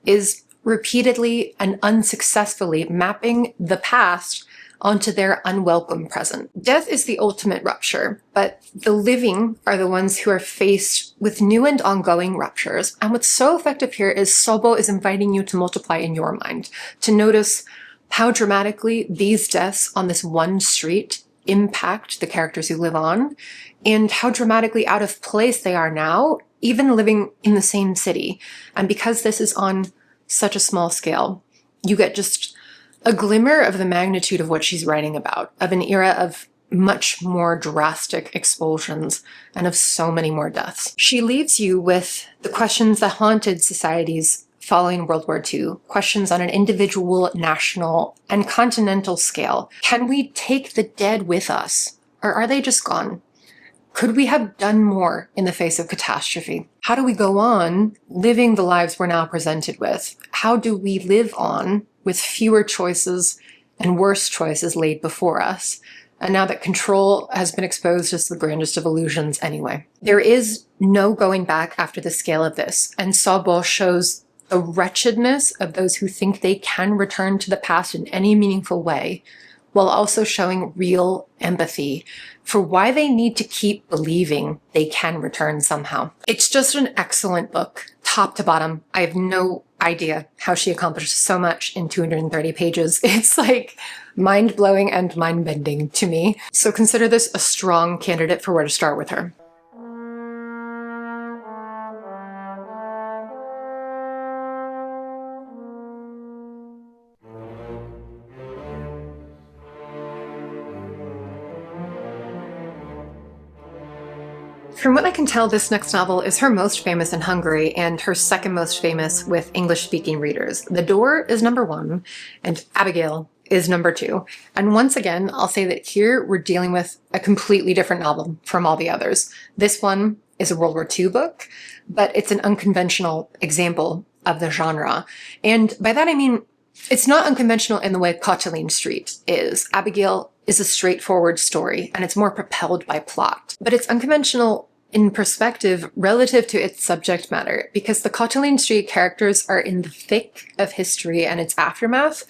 is repeatedly and unsuccessfully mapping the past onto their unwelcome present. Death is the ultimate rupture, but the living are the ones who are faced with new and ongoing ruptures. And what's so effective here is Szabó is inviting you to multiply in your mind, to notice how dramatically these deaths on this one street impact the characters who live on, and how dramatically out of place they are now, even living in the same city. And because this is on such a small scale, you get just a glimmer of the magnitude of what she's writing about, of an era of much more drastic expulsions and of so many more deaths. She leaves you with the questions that haunted societies following World War II, questions on an individual, national, and continental scale. Can we take the dead with us, or are they just gone? Could we have done more in the face of catastrophe? How do we go on living the lives we're now presented with? How do we live on with fewer choices and worse choices laid before us? And now that control has been exposed as the grandest of illusions anyway. There is no going back after the scale of this, and Szabo shows the wretchedness of those who think they can return to the past in any meaningful way, while also showing real empathy for why they need to keep believing they can return somehow. It's just an excellent book, top to bottom. I have no idea how she accomplished so much in 230 pages. It's like mind-blowing and mind-bending to me. So consider this a strong candidate for where to start with her. From what I can tell, this next novel is her most famous in Hungary and her second most famous with English-speaking readers. The Door is #1 and Abigail is #2. And once again, I'll say that here we're dealing with a completely different novel from all the others. This one is a World War II book, but it's an unconventional example of the genre. And by that I mean, it's not unconventional in the way Katalin Street is. Abigail is a straightforward story, and it's more propelled by plot. But it's unconventional in perspective relative to its subject matter, because the Katalin Street characters are in the thick of history and its aftermath,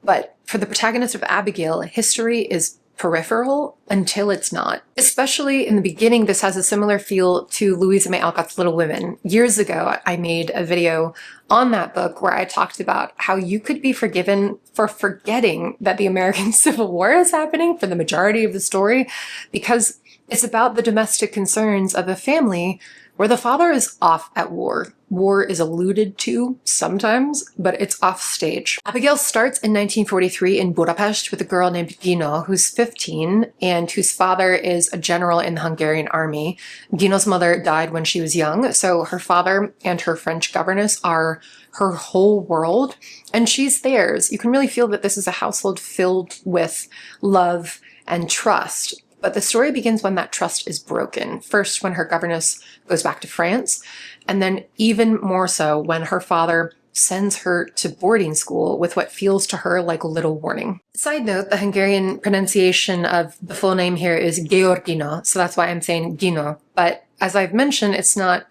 but for the protagonist of Abigail, history is peripheral until it's not. Especially in the beginning, this has a similar feel to Louisa May Alcott's Little Women. Years ago, I made a video on that book where I talked about how you could be forgiven for forgetting that the American Civil War is happening for the majority of the story, because it's about the domestic concerns of a family where the father is off at war. War is alluded to sometimes, but it's off stage. Abigail starts in 1943 in Budapest with a girl named Gino, who's 15 and whose father is a general in the Hungarian army. Gino's mother died when she was young, so her father and her French governess are her whole world, and she's theirs. You can really feel that this is a household filled with love and trust. But the story begins when that trust is broken. First, when her governess goes back to France, and then even more so when her father sends her to boarding school with what feels to her like a little warning. Side note, the Hungarian pronunciation of the full name here is Georgina, so that's why I'm saying Gino. But as I've mentioned, it's not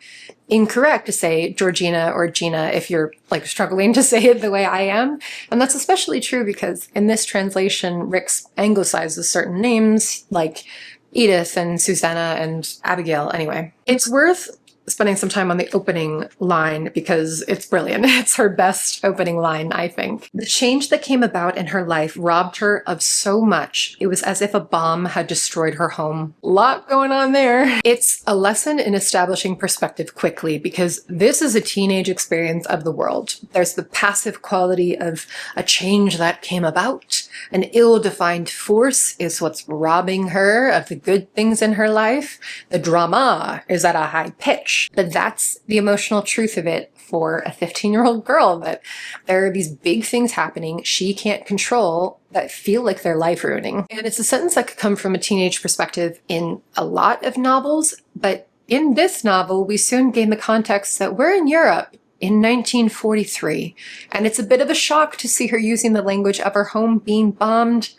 incorrect to say Georgina or Gina if you're like struggling to say it the way I am. And that's especially true because in this translation, Rix anglicizes certain names like Edith and Susanna and Abigail anyway. It's worth spending some time on the opening line because it's brilliant. It's her best opening line, I think. The change that came about in her life robbed her of so much. It was as if a bomb had destroyed her home. Lot going on there. It's a lesson in establishing perspective quickly because this is a teenage experience of the world. There's the passive quality of a change that came about. An ill-defined force is what's robbing her of the good things in her life. The drama is at a high pitch. But that's the emotional truth of it for a 15-year-old girl, that there are these big things happening she can't control that feel like they're life-ruining. And it's a sentence that could come from a teenage perspective in a lot of novels, but in this novel, we soon gain the context that we're in Europe in 1943, and it's a bit of a shock to see her using the language of her home being bombed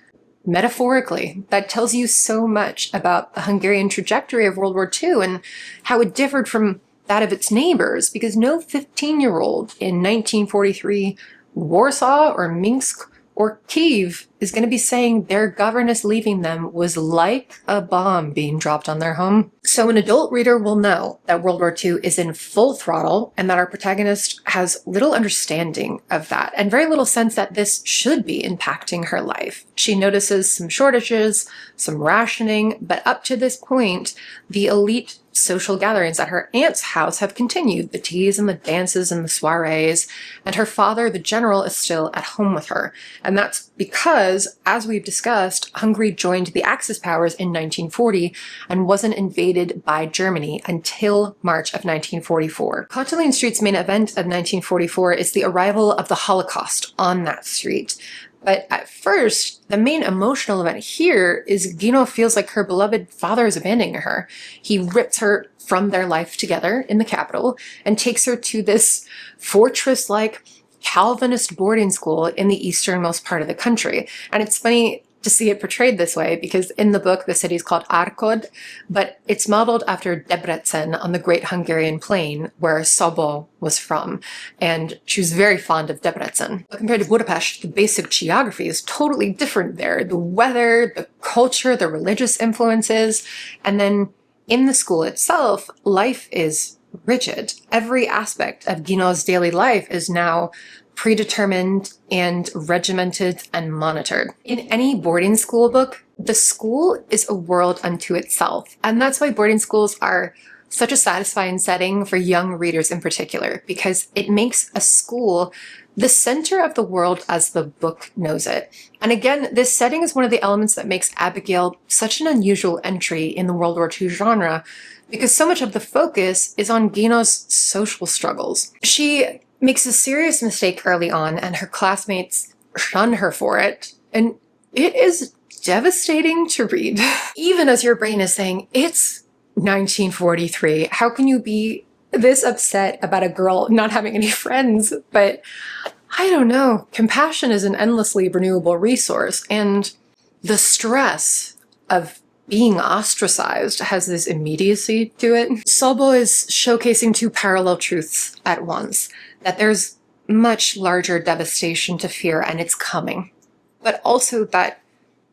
metaphorically. That tells you so much about the Hungarian trajectory of World War II and how it differed from that of its neighbors, because no 15-year-old in 1943 Warsaw or Minsk or Kyiv is going to be saying their governess leaving them was like a bomb being dropped on their home. So an adult reader will know that World War II is in full throttle and that our protagonist has little understanding of that and very little sense that this should be impacting her life. She notices some shortages, some rationing, but up to this point, the elite social gatherings at her aunt's house have continued, the teas and the dances and the soirees, and her father, the general, is still at home with her. And that's because, as we've discussed, Hungary joined the Axis powers in 1940 and wasn't invaded by Germany until March of 1944. Katalin Street's main event of 1944 is the arrival of the Holocaust on that street. But at first, the main emotional event here is Greene feels like her beloved father is abandoning her. He rips her from their life together in the capital and takes her to this fortress-like Calvinist boarding school in the easternmost part of the country. And it's funny to see it portrayed this way because in the book, the city is called Alcott, but it's modeled after Debrecen on the Great Hungarian Plain where Szabó was from. And she was very fond of Debrecen. But compared to Budapest, the basic geography is totally different there. The weather, the culture, the religious influences, and then in the school itself, life is rigid. Every aspect of Greene's daily life is now predetermined and regimented and monitored. In any boarding school book, the school is a world unto itself. And that's why boarding schools are such a satisfying setting for young readers in particular, because it makes a school the center of the world as the book knows it. And again, this setting is one of the elements that makes Abigail such an unusual entry in the World War II genre, because so much of the focus is on Greene's social struggles. She makes a serious mistake early on, and her classmates shun her for it. And it is devastating to read. Even as your brain is saying, it's 1943. How can you be this upset about a girl not having any friends? But I don't know. Compassion is an endlessly renewable resource, and the stress of being ostracized has this immediacy to it. Szabó is showcasing two parallel truths at once, that there's much larger devastation to fear and it's coming, but also that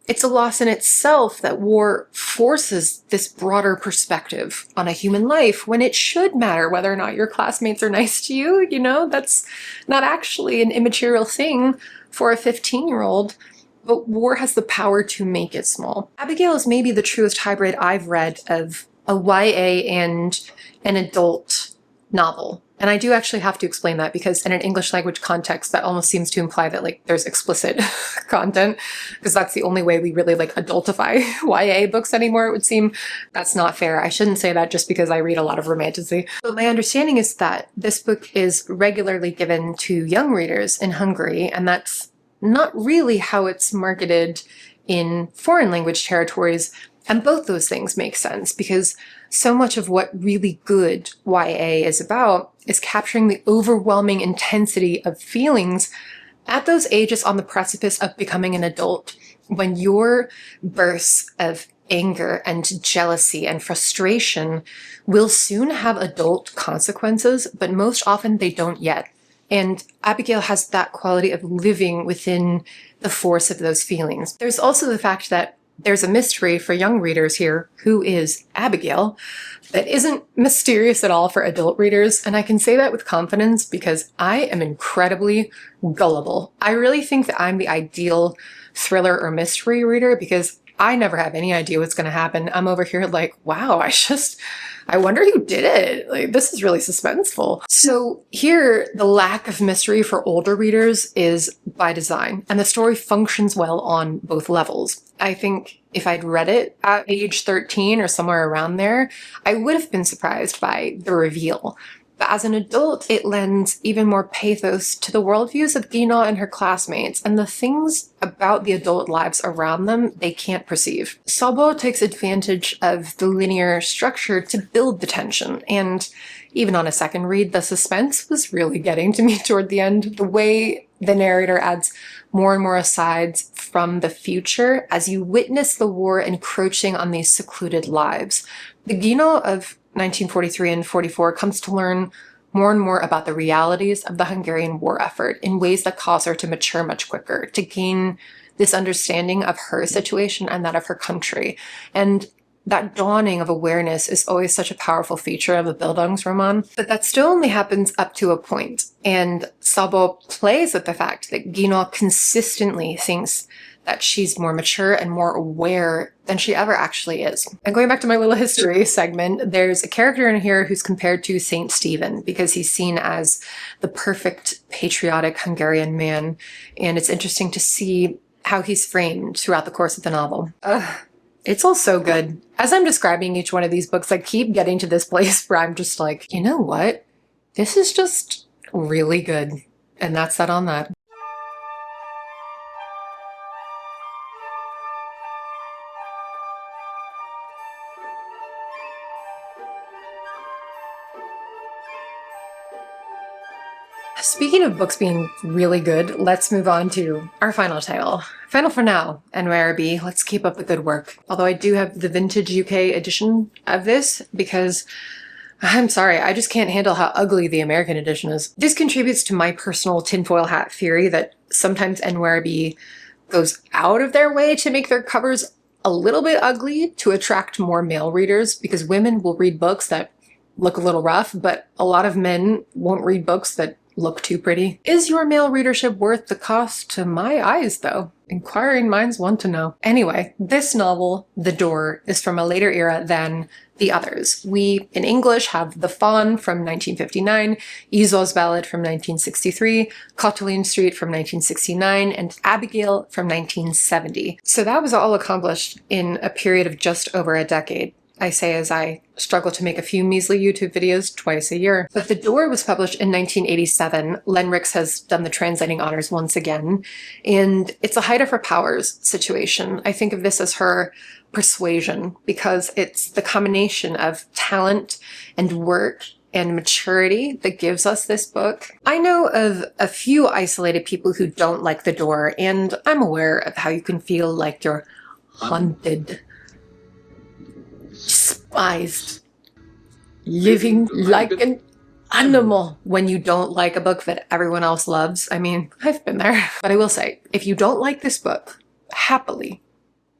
it's a loss in itself that war forces this broader perspective on a human life when it should matter whether or not your classmates are nice to you. You know, that's not actually an immaterial thing for a 15-year-old. But war has the power to make it small. Abigail is maybe the truest hybrid I've read of a YA and an adult novel. And I do actually have to explain that because in an English language context, that almost seems to imply that like there's explicit content, because that's the only way we really like adultify YA books anymore, it would seem. That's not fair. I shouldn't say that just because I read a lot of romantasy. But my understanding is that this book is regularly given to young readers in Hungary, and that's not really how it's marketed in foreign language territories. And both those things make sense because so much of what really good YA is about is capturing the overwhelming intensity of feelings at those ages on the precipice of becoming an adult, when your bursts of anger and jealousy and frustration will soon have adult consequences, but most often they don't yet. And Abigail has that quality of living within the force of those feelings. There's also the fact that there's a mystery for young readers here, who is Abigail, that isn't mysterious at all for adult readers. And I can say that with confidence because I am incredibly gullible. I really think that I'm the ideal thriller or mystery reader because I never have any idea what's going to happen. I'm over here like, wow, I wonder who did it. Like, this is really suspenseful. So here, the lack of mystery for older readers is by design, and the story functions well on both levels. I think if I'd read it at age 13 or somewhere around there, I would have been surprised by the reveal. But as an adult, it lends even more pathos to the worldviews of Greene and her classmates and the things about the adult lives around them they can't perceive. Szabó takes advantage of the linear structure to build the tension, and even on a second read, the suspense was really getting to me toward the end. The way the narrator adds more and more asides from the future as you witness the war encroaching on these secluded lives. The Greene of 1943 and 44 comes to learn more and more about the realities of the Hungarian war effort in ways that cause her to mature much quicker, to gain this understanding of her situation and that of her country. And that dawning of awareness is always such a powerful feature of a Bildungsroman, but that still only happens up to a point. And Szabó plays with the fact that Greene consistently thinks that she's more mature and more aware than she ever actually is. And going back to my little history segment, there's a character in here who's compared to Saint Stephen because he's seen as the perfect patriotic Hungarian man. And it's interesting to see how he's framed throughout the course of the novel. It's all so good. As I'm describing each one of these books, I keep getting to this place where I'm just like, you know what? This is just really good. And that's that on that. Speaking of books being really good, let's move on to our final title. Final for now, NYRB. Let's keep up the good work. Although I do have the vintage UK edition of this because I'm sorry, I just can't handle how ugly the American edition is. This contributes to my personal tinfoil hat theory that sometimes NYRB goes out of their way to make their covers a little bit ugly to attract more male readers, because women will read books that look a little rough, but a lot of men won't read books that look too pretty. Is your male readership worth the cost to my eyes, though? Inquiring minds want to know. Anyway, this novel, The Door, is from a later era than the others. We, in English, have The Fawn from 1959, Isol's Ballad from 1963, Katalin Street from 1969, and Abigail from 1970. So that was all accomplished in a period of just over a decade. I say as I struggle to make a few measly YouTube videos twice a year. But The Door was published in 1987. Len Rix has done the translating honors once again. And it's a height of her powers situation. I think of this as her Persuasion, because it's the combination of talent and work and maturity that gives us this book. I know of a few isolated people who don't like The Door, and I'm aware of how you can feel like you're haunted, despised, living like an animal when you don't like a book that everyone else loves. I mean, I've been there. But I will say, if you don't like this book, happily,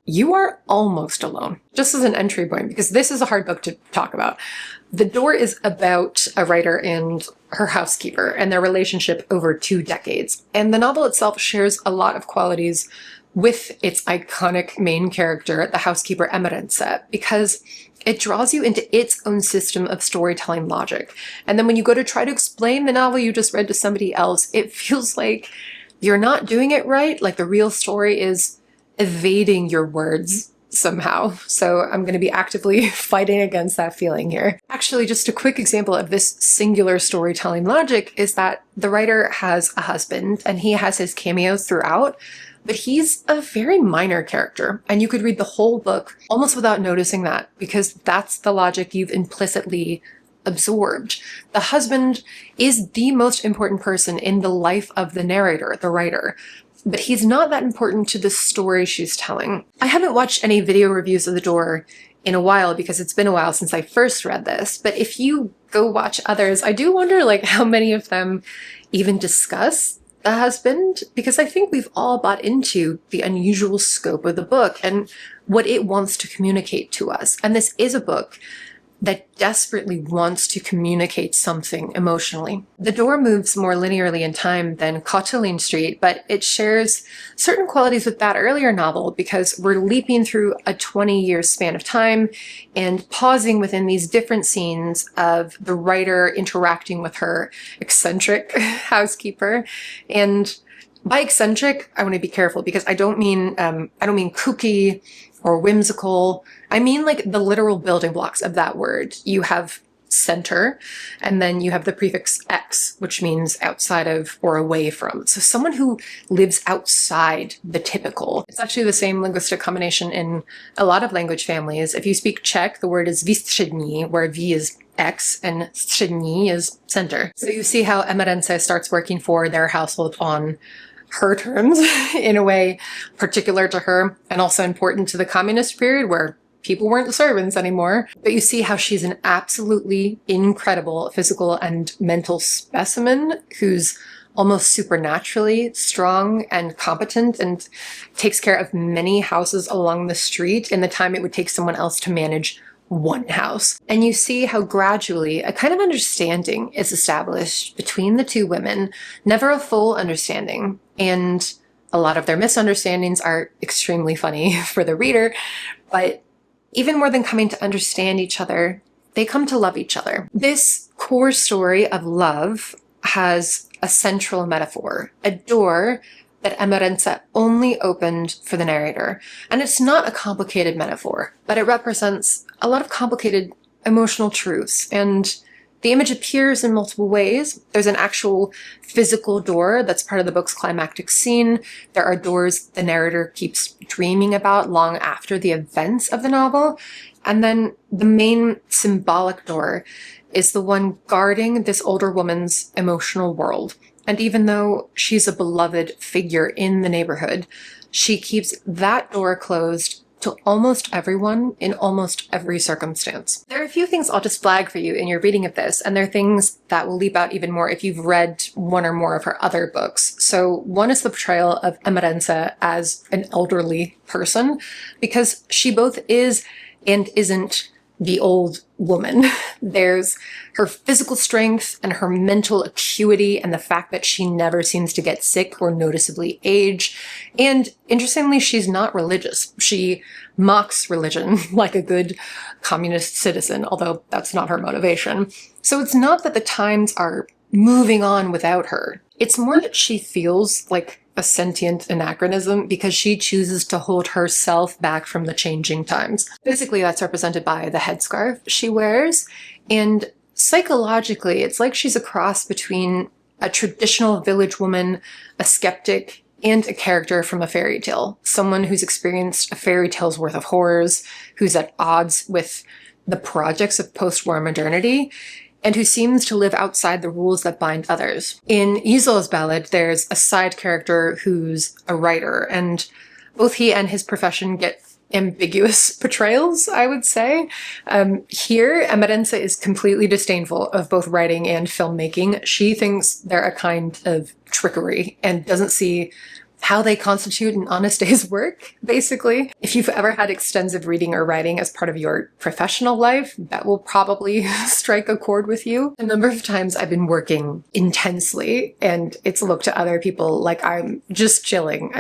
you are almost alone. Just as an entry point, because this is a hard book to talk about. The Door is about a writer and her housekeeper and their relationship over 2 decades. And the novel itself shares a lot of qualities with its iconic main character, the housekeeper Emerense, because it draws you into its own system of storytelling logic. And then when you go to try to explain the novel you just read to somebody else, it feels like you're not doing it right, like the real story is evading your words somehow. So I'm going to be actively fighting against that feeling here. Actually, just a quick example of this singular storytelling logic is that the writer has a husband and he has his cameos throughout, but he's a very minor character, and you could read the whole book almost without noticing that, because that's the logic you've implicitly absorbed. The husband is the most important person in the life of the narrator, the writer, but he's not that important to the story she's telling. I haven't watched any video reviews of The Door in a while because it's been a while since I first read this, but if you go watch others, I do wonder like how many of them even discuss the husband, because I think we've all bought into the unusual scope of the book and what it wants to communicate to us. And this is a book that desperately wants to communicate something emotionally. The Door moves more linearly in time than Katalin Street, but it shares certain qualities with that earlier novel because we're leaping through a 20-year span of time and pausing within these different scenes of the writer interacting with her eccentric housekeeper. And by eccentric, I want to be careful because I don't mean kooky or whimsical. I mean like the literal building blocks of that word. You have center, and then you have the prefix X, which means outside of or away from. So someone who lives outside the typical. It's actually the same linguistic combination in a lot of language families. If you speak Czech, the word is vystřední, where V is X and střední is center. So you see how Emerense starts working for their household on her terms in a way particular to her and also important to the communist period where people weren't servants anymore. But you see how she's an absolutely incredible physical and mental specimen who's almost supernaturally strong and competent and takes care of many houses along the street in the time it would take someone else to manage one house. And you see how gradually a kind of understanding is established between the two women, never a full understanding. And a lot of their misunderstandings are extremely funny for the reader, but even more than coming to understand each other, they come to love each other. This core story of love has a central metaphor, a door that Emerense only opened for the narrator. And it's not a complicated metaphor, but it represents a lot of complicated emotional truths. And The image appears in multiple ways. There's an actual physical door that's part of the book's climactic scene. There are doors the narrator keeps dreaming about long after the events of the novel. And then the main symbolic door is the one guarding this older woman's emotional world. And even though she's a beloved figure in the neighborhood, she keeps that door closed to almost everyone in almost every circumstance. There are a few things I'll just flag for you in your reading of this, and they're things that will leap out even more if you've read one or more of her other books. So one is the portrayal of Emerenza as an elderly person, because she both is and isn't the old woman. There's her physical strength and her mental acuity and the fact that she never seems to get sick or noticeably age. And interestingly, she's not religious. She mocks religion like a good communist citizen, although that's not her motivation. So it's not that the times are moving on without her. It's more that she feels like a sentient anachronism because she chooses to hold herself back from the changing times. Physically, that's represented by the headscarf she wears, and psychologically, it's like she's a cross between a traditional village woman, a skeptic, and a character from a fairy tale. Someone who's experienced a fairy tale's worth of horrors, who's at odds with the projects of post-war modernity, and who seems to live outside the rules that bind others. In Isol's Ballad, there's a side character who's a writer, and both he and his profession get ambiguous portrayals, I would say. Here, Emerenza is completely disdainful of both writing and filmmaking. She thinks they're a kind of trickery and doesn't see how they constitute an honest day's work, basically. If you've ever had extensive reading or writing as part of your professional life, that will probably strike a chord with you. A number of times I've been working intensely, and it's looked to other people like I'm just chilling.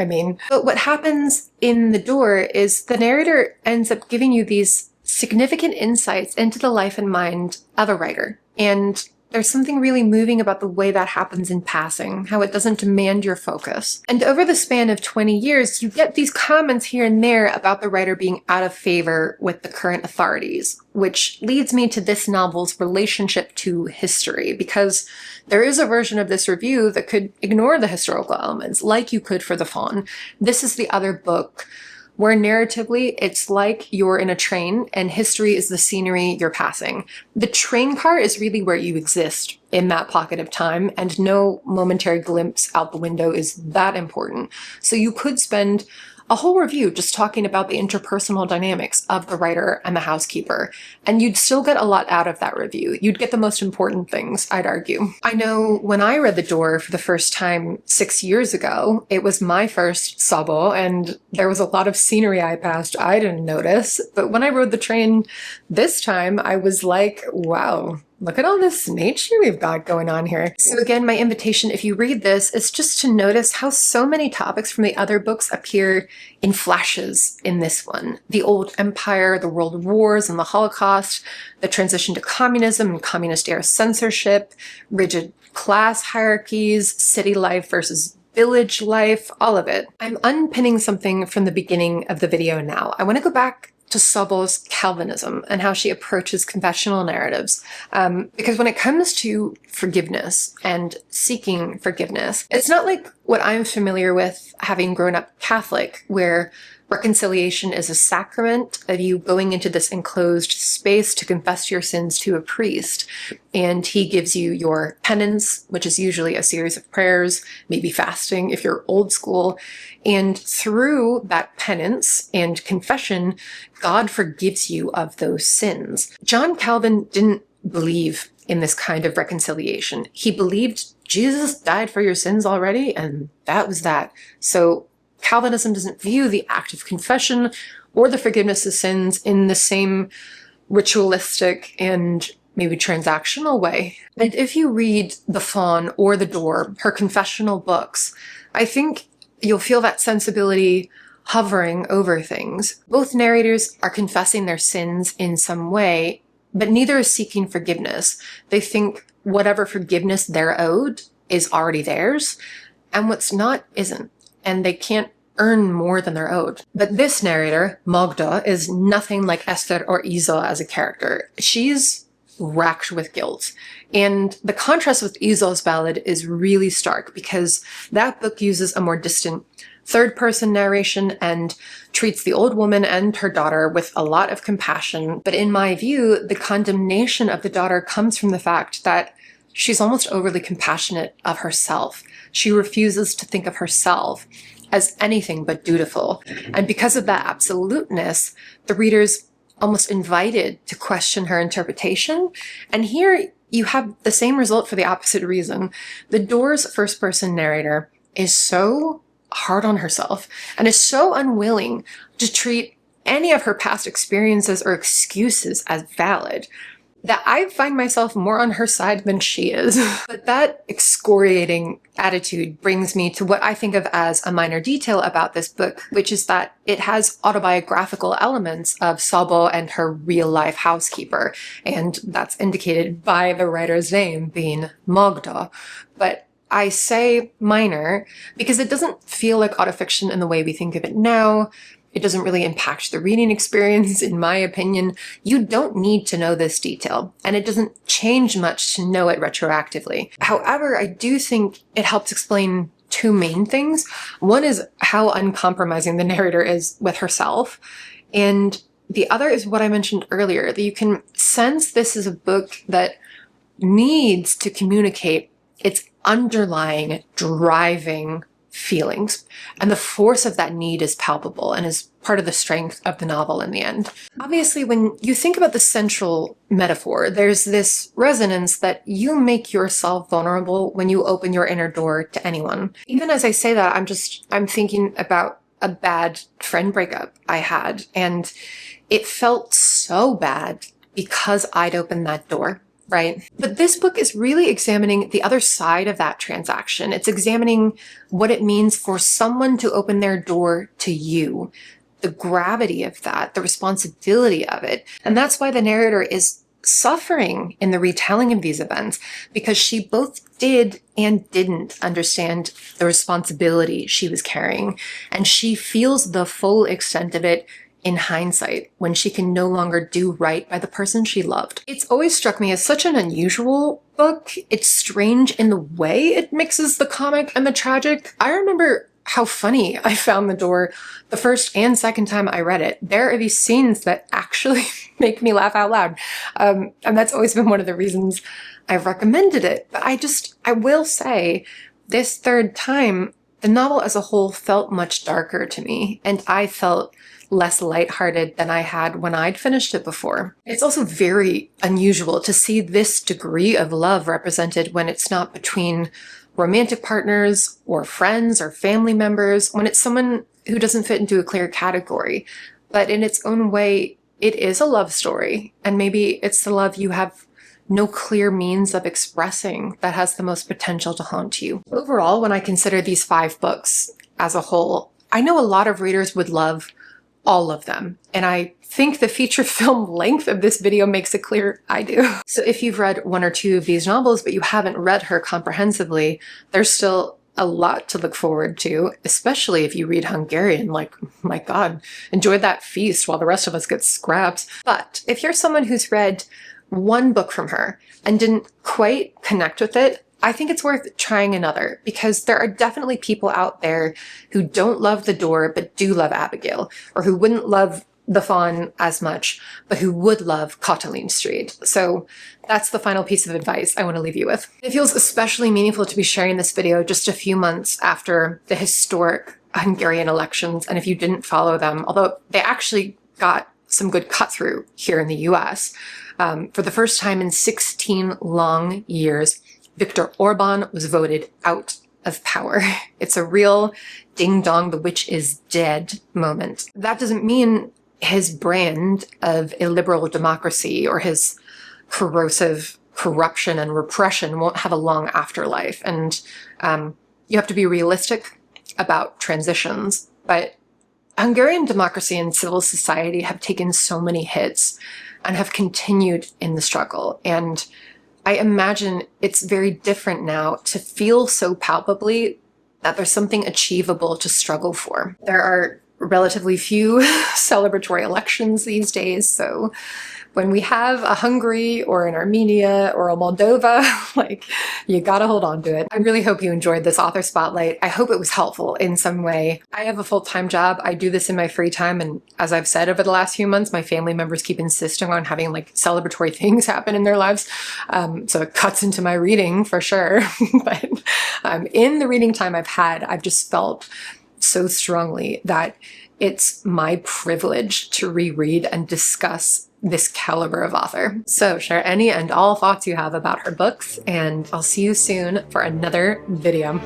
But what happens in the door is the narrator ends up giving you these significant insights into the life and mind of a writer. And there's something really moving about the way that happens in passing, how it doesn't demand your focus. And over the span of 20 years, you get these comments here and there about the writer being out of favor with the current authorities, which leads me to this novel's relationship to history, because there is a version of this review that could ignore the historical elements, like you could for the Fawn. This is the other book where narratively it's like you're in a train and history is the scenery you're passing. The train car is really where you exist in that pocket of time, and no momentary glimpse out the window is that important. So you could spend a whole review just talking about the interpersonal dynamics of the writer and the housekeeper, and you'd still get a lot out of that review. You'd get the most important things, I'd argue. I know when I read The Door for the first time 6 years ago, it was my first Szabo, and there was a lot of scenery I passed I didn't notice, but when I rode the train this time, I was like, wow, look at all this nature we've got going on here. So again, my invitation, if you read this, is just to notice how so many topics from the other books appear in flashes in this one. The old empire, the world wars and the Holocaust, the transition to communism and communist-era censorship, rigid class hierarchies, city life versus village life, all of it. I'm unpinning something from the beginning of the video now. I want to go back to Szabó's Calvinism and how she approaches confessional narratives. Because when it comes to forgiveness and seeking forgiveness, it's not like what I'm familiar with having grown up Catholic, where reconciliation is a sacrament of you going into this enclosed space to confess your sins to a priest. And he gives you your penance, which is usually a series of prayers, maybe fasting if you're old school. And through that penance and confession, God forgives you of those sins. John Calvin didn't believe in this kind of reconciliation. He believed Jesus died for your sins already, and that was that. So Calvinism doesn't view the act of confession or the forgiveness of sins in the same ritualistic and maybe transactional way. And if you read The Fawn or The Door, her confessional books, I think you'll feel that sensibility hovering over things. Both narrators are confessing their sins in some way, but neither is seeking forgiveness. They think whatever forgiveness they're owed is already theirs, and what's not isn't. And they can't earn more than they're owed. But this narrator, Magda, is nothing like Esther or Isol as a character. She's racked with guilt. And the contrast with Isol's Ballad is really stark because that book uses a more distant third-person narration and treats the old woman and her daughter with a lot of compassion. But in my view, the condemnation of the daughter comes from the fact that she's almost overly compassionate of herself. She refuses to think of herself as anything but dutiful. And because of that absoluteness, the reader's almost invited to question her interpretation. And here you have the same result for the opposite reason. The Door's first-person narrator is so hard on herself and is so unwilling to treat any of her past experiences or excuses as valid that I find myself more on her side than she is. But that excoriating attitude brings me to what I think of as a minor detail about this book, which is that it has autobiographical elements of Szabó and her real-life housekeeper, and that's indicated by the writer's name being Magda. But I say minor because it doesn't feel like autofiction in the way we think of it now. It doesn't really impact the reading experience, in my opinion. You don't need to know this detail, and it doesn't change much to know it retroactively. However, I do think it helps explain two main things. One is how uncompromising the narrator is with herself, and the other is what I mentioned earlier, that you can sense this is a book that needs to communicate its underlying, driving feelings. And the force of that need is palpable and is part of the strength of the novel in the end. Obviously, when you think about the central metaphor, there's this resonance that you make yourself vulnerable when you open your inner door to anyone. Even as I say that, I'm thinking about a bad friend breakup I had, and it felt so bad because I'd opened that door. Right? But this book is really examining the other side of that transaction. It's examining what it means for someone to open their door to you, the gravity of that, the responsibility of it. And that's why the narrator is suffering in the retelling of these events, because she both did and didn't understand the responsibility she was carrying. And she feels the full extent of it in hindsight, when she can no longer do right by the person she loved. It's always struck me as such an unusual book. It's strange in the way it mixes the comic and the tragic. I remember how funny I found The Door the first and second time I read it. There are these scenes that actually make me laugh out loud. And that's always been one of the reasons I've recommended it. But I will say, this third time, the novel as a whole felt much darker to me, and I felt less lighthearted than I had when I'd finished it before. It's also very unusual to see this degree of love represented when it's not between romantic partners or friends or family members, when it's someone who doesn't fit into a clear category. But in its own way, it is a love story, and maybe it's the love you have no clear means of expressing that has the most potential to haunt you. Overall, when I consider these 5 books as a whole, I know a lot of readers would love all of them. And I think the feature film length of this video makes it clear I do. So if you've read 1 or 2 of these novels, but you haven't read her comprehensively, there's still a lot to look forward to, especially if you read Hungarian. Like, my God, enjoy that feast while the rest of us get scraps. But if you're someone who's read 1 book from her and didn't quite connect with it, I think it's worth trying another, because there are definitely people out there who don't love The Door but do love Abigail, or who wouldn't love the Fawn as much but who would love Katalin Street. So that's the final piece of advice I want to leave you with. It feels especially meaningful to be sharing this video just a few months after the historic Hungarian elections, and if you didn't follow them, although they actually got some good cut through here in the US. For the first time in 16 long years, Viktor Orban was voted out of power. It's a real ding-dong, the witch is dead moment. That doesn't mean his brand of illiberal democracy or his corrosive corruption and repression won't have a long afterlife. And you have to be realistic about transitions. But Hungarian democracy and civil society have taken so many hits and have continued in the struggle. And I imagine it's very different now to feel so palpably that there's something achievable to struggle for. There are relatively few celebratory elections these days, so when we have a Hungary or an Armenia or a Moldova, like, you gotta hold on to it. I really hope you enjoyed this author spotlight. I hope it was helpful in some way. I have a full-time job. I do this in my free time, and as I've said over the last few months, my family members keep insisting on having like celebratory things happen in their lives. So it cuts into my reading for sure. But in the reading time I've had, I've just felt so strongly that it's my privilege to reread and discuss this caliber of author. So share any and all thoughts you have about her books, and I'll see you soon for another video.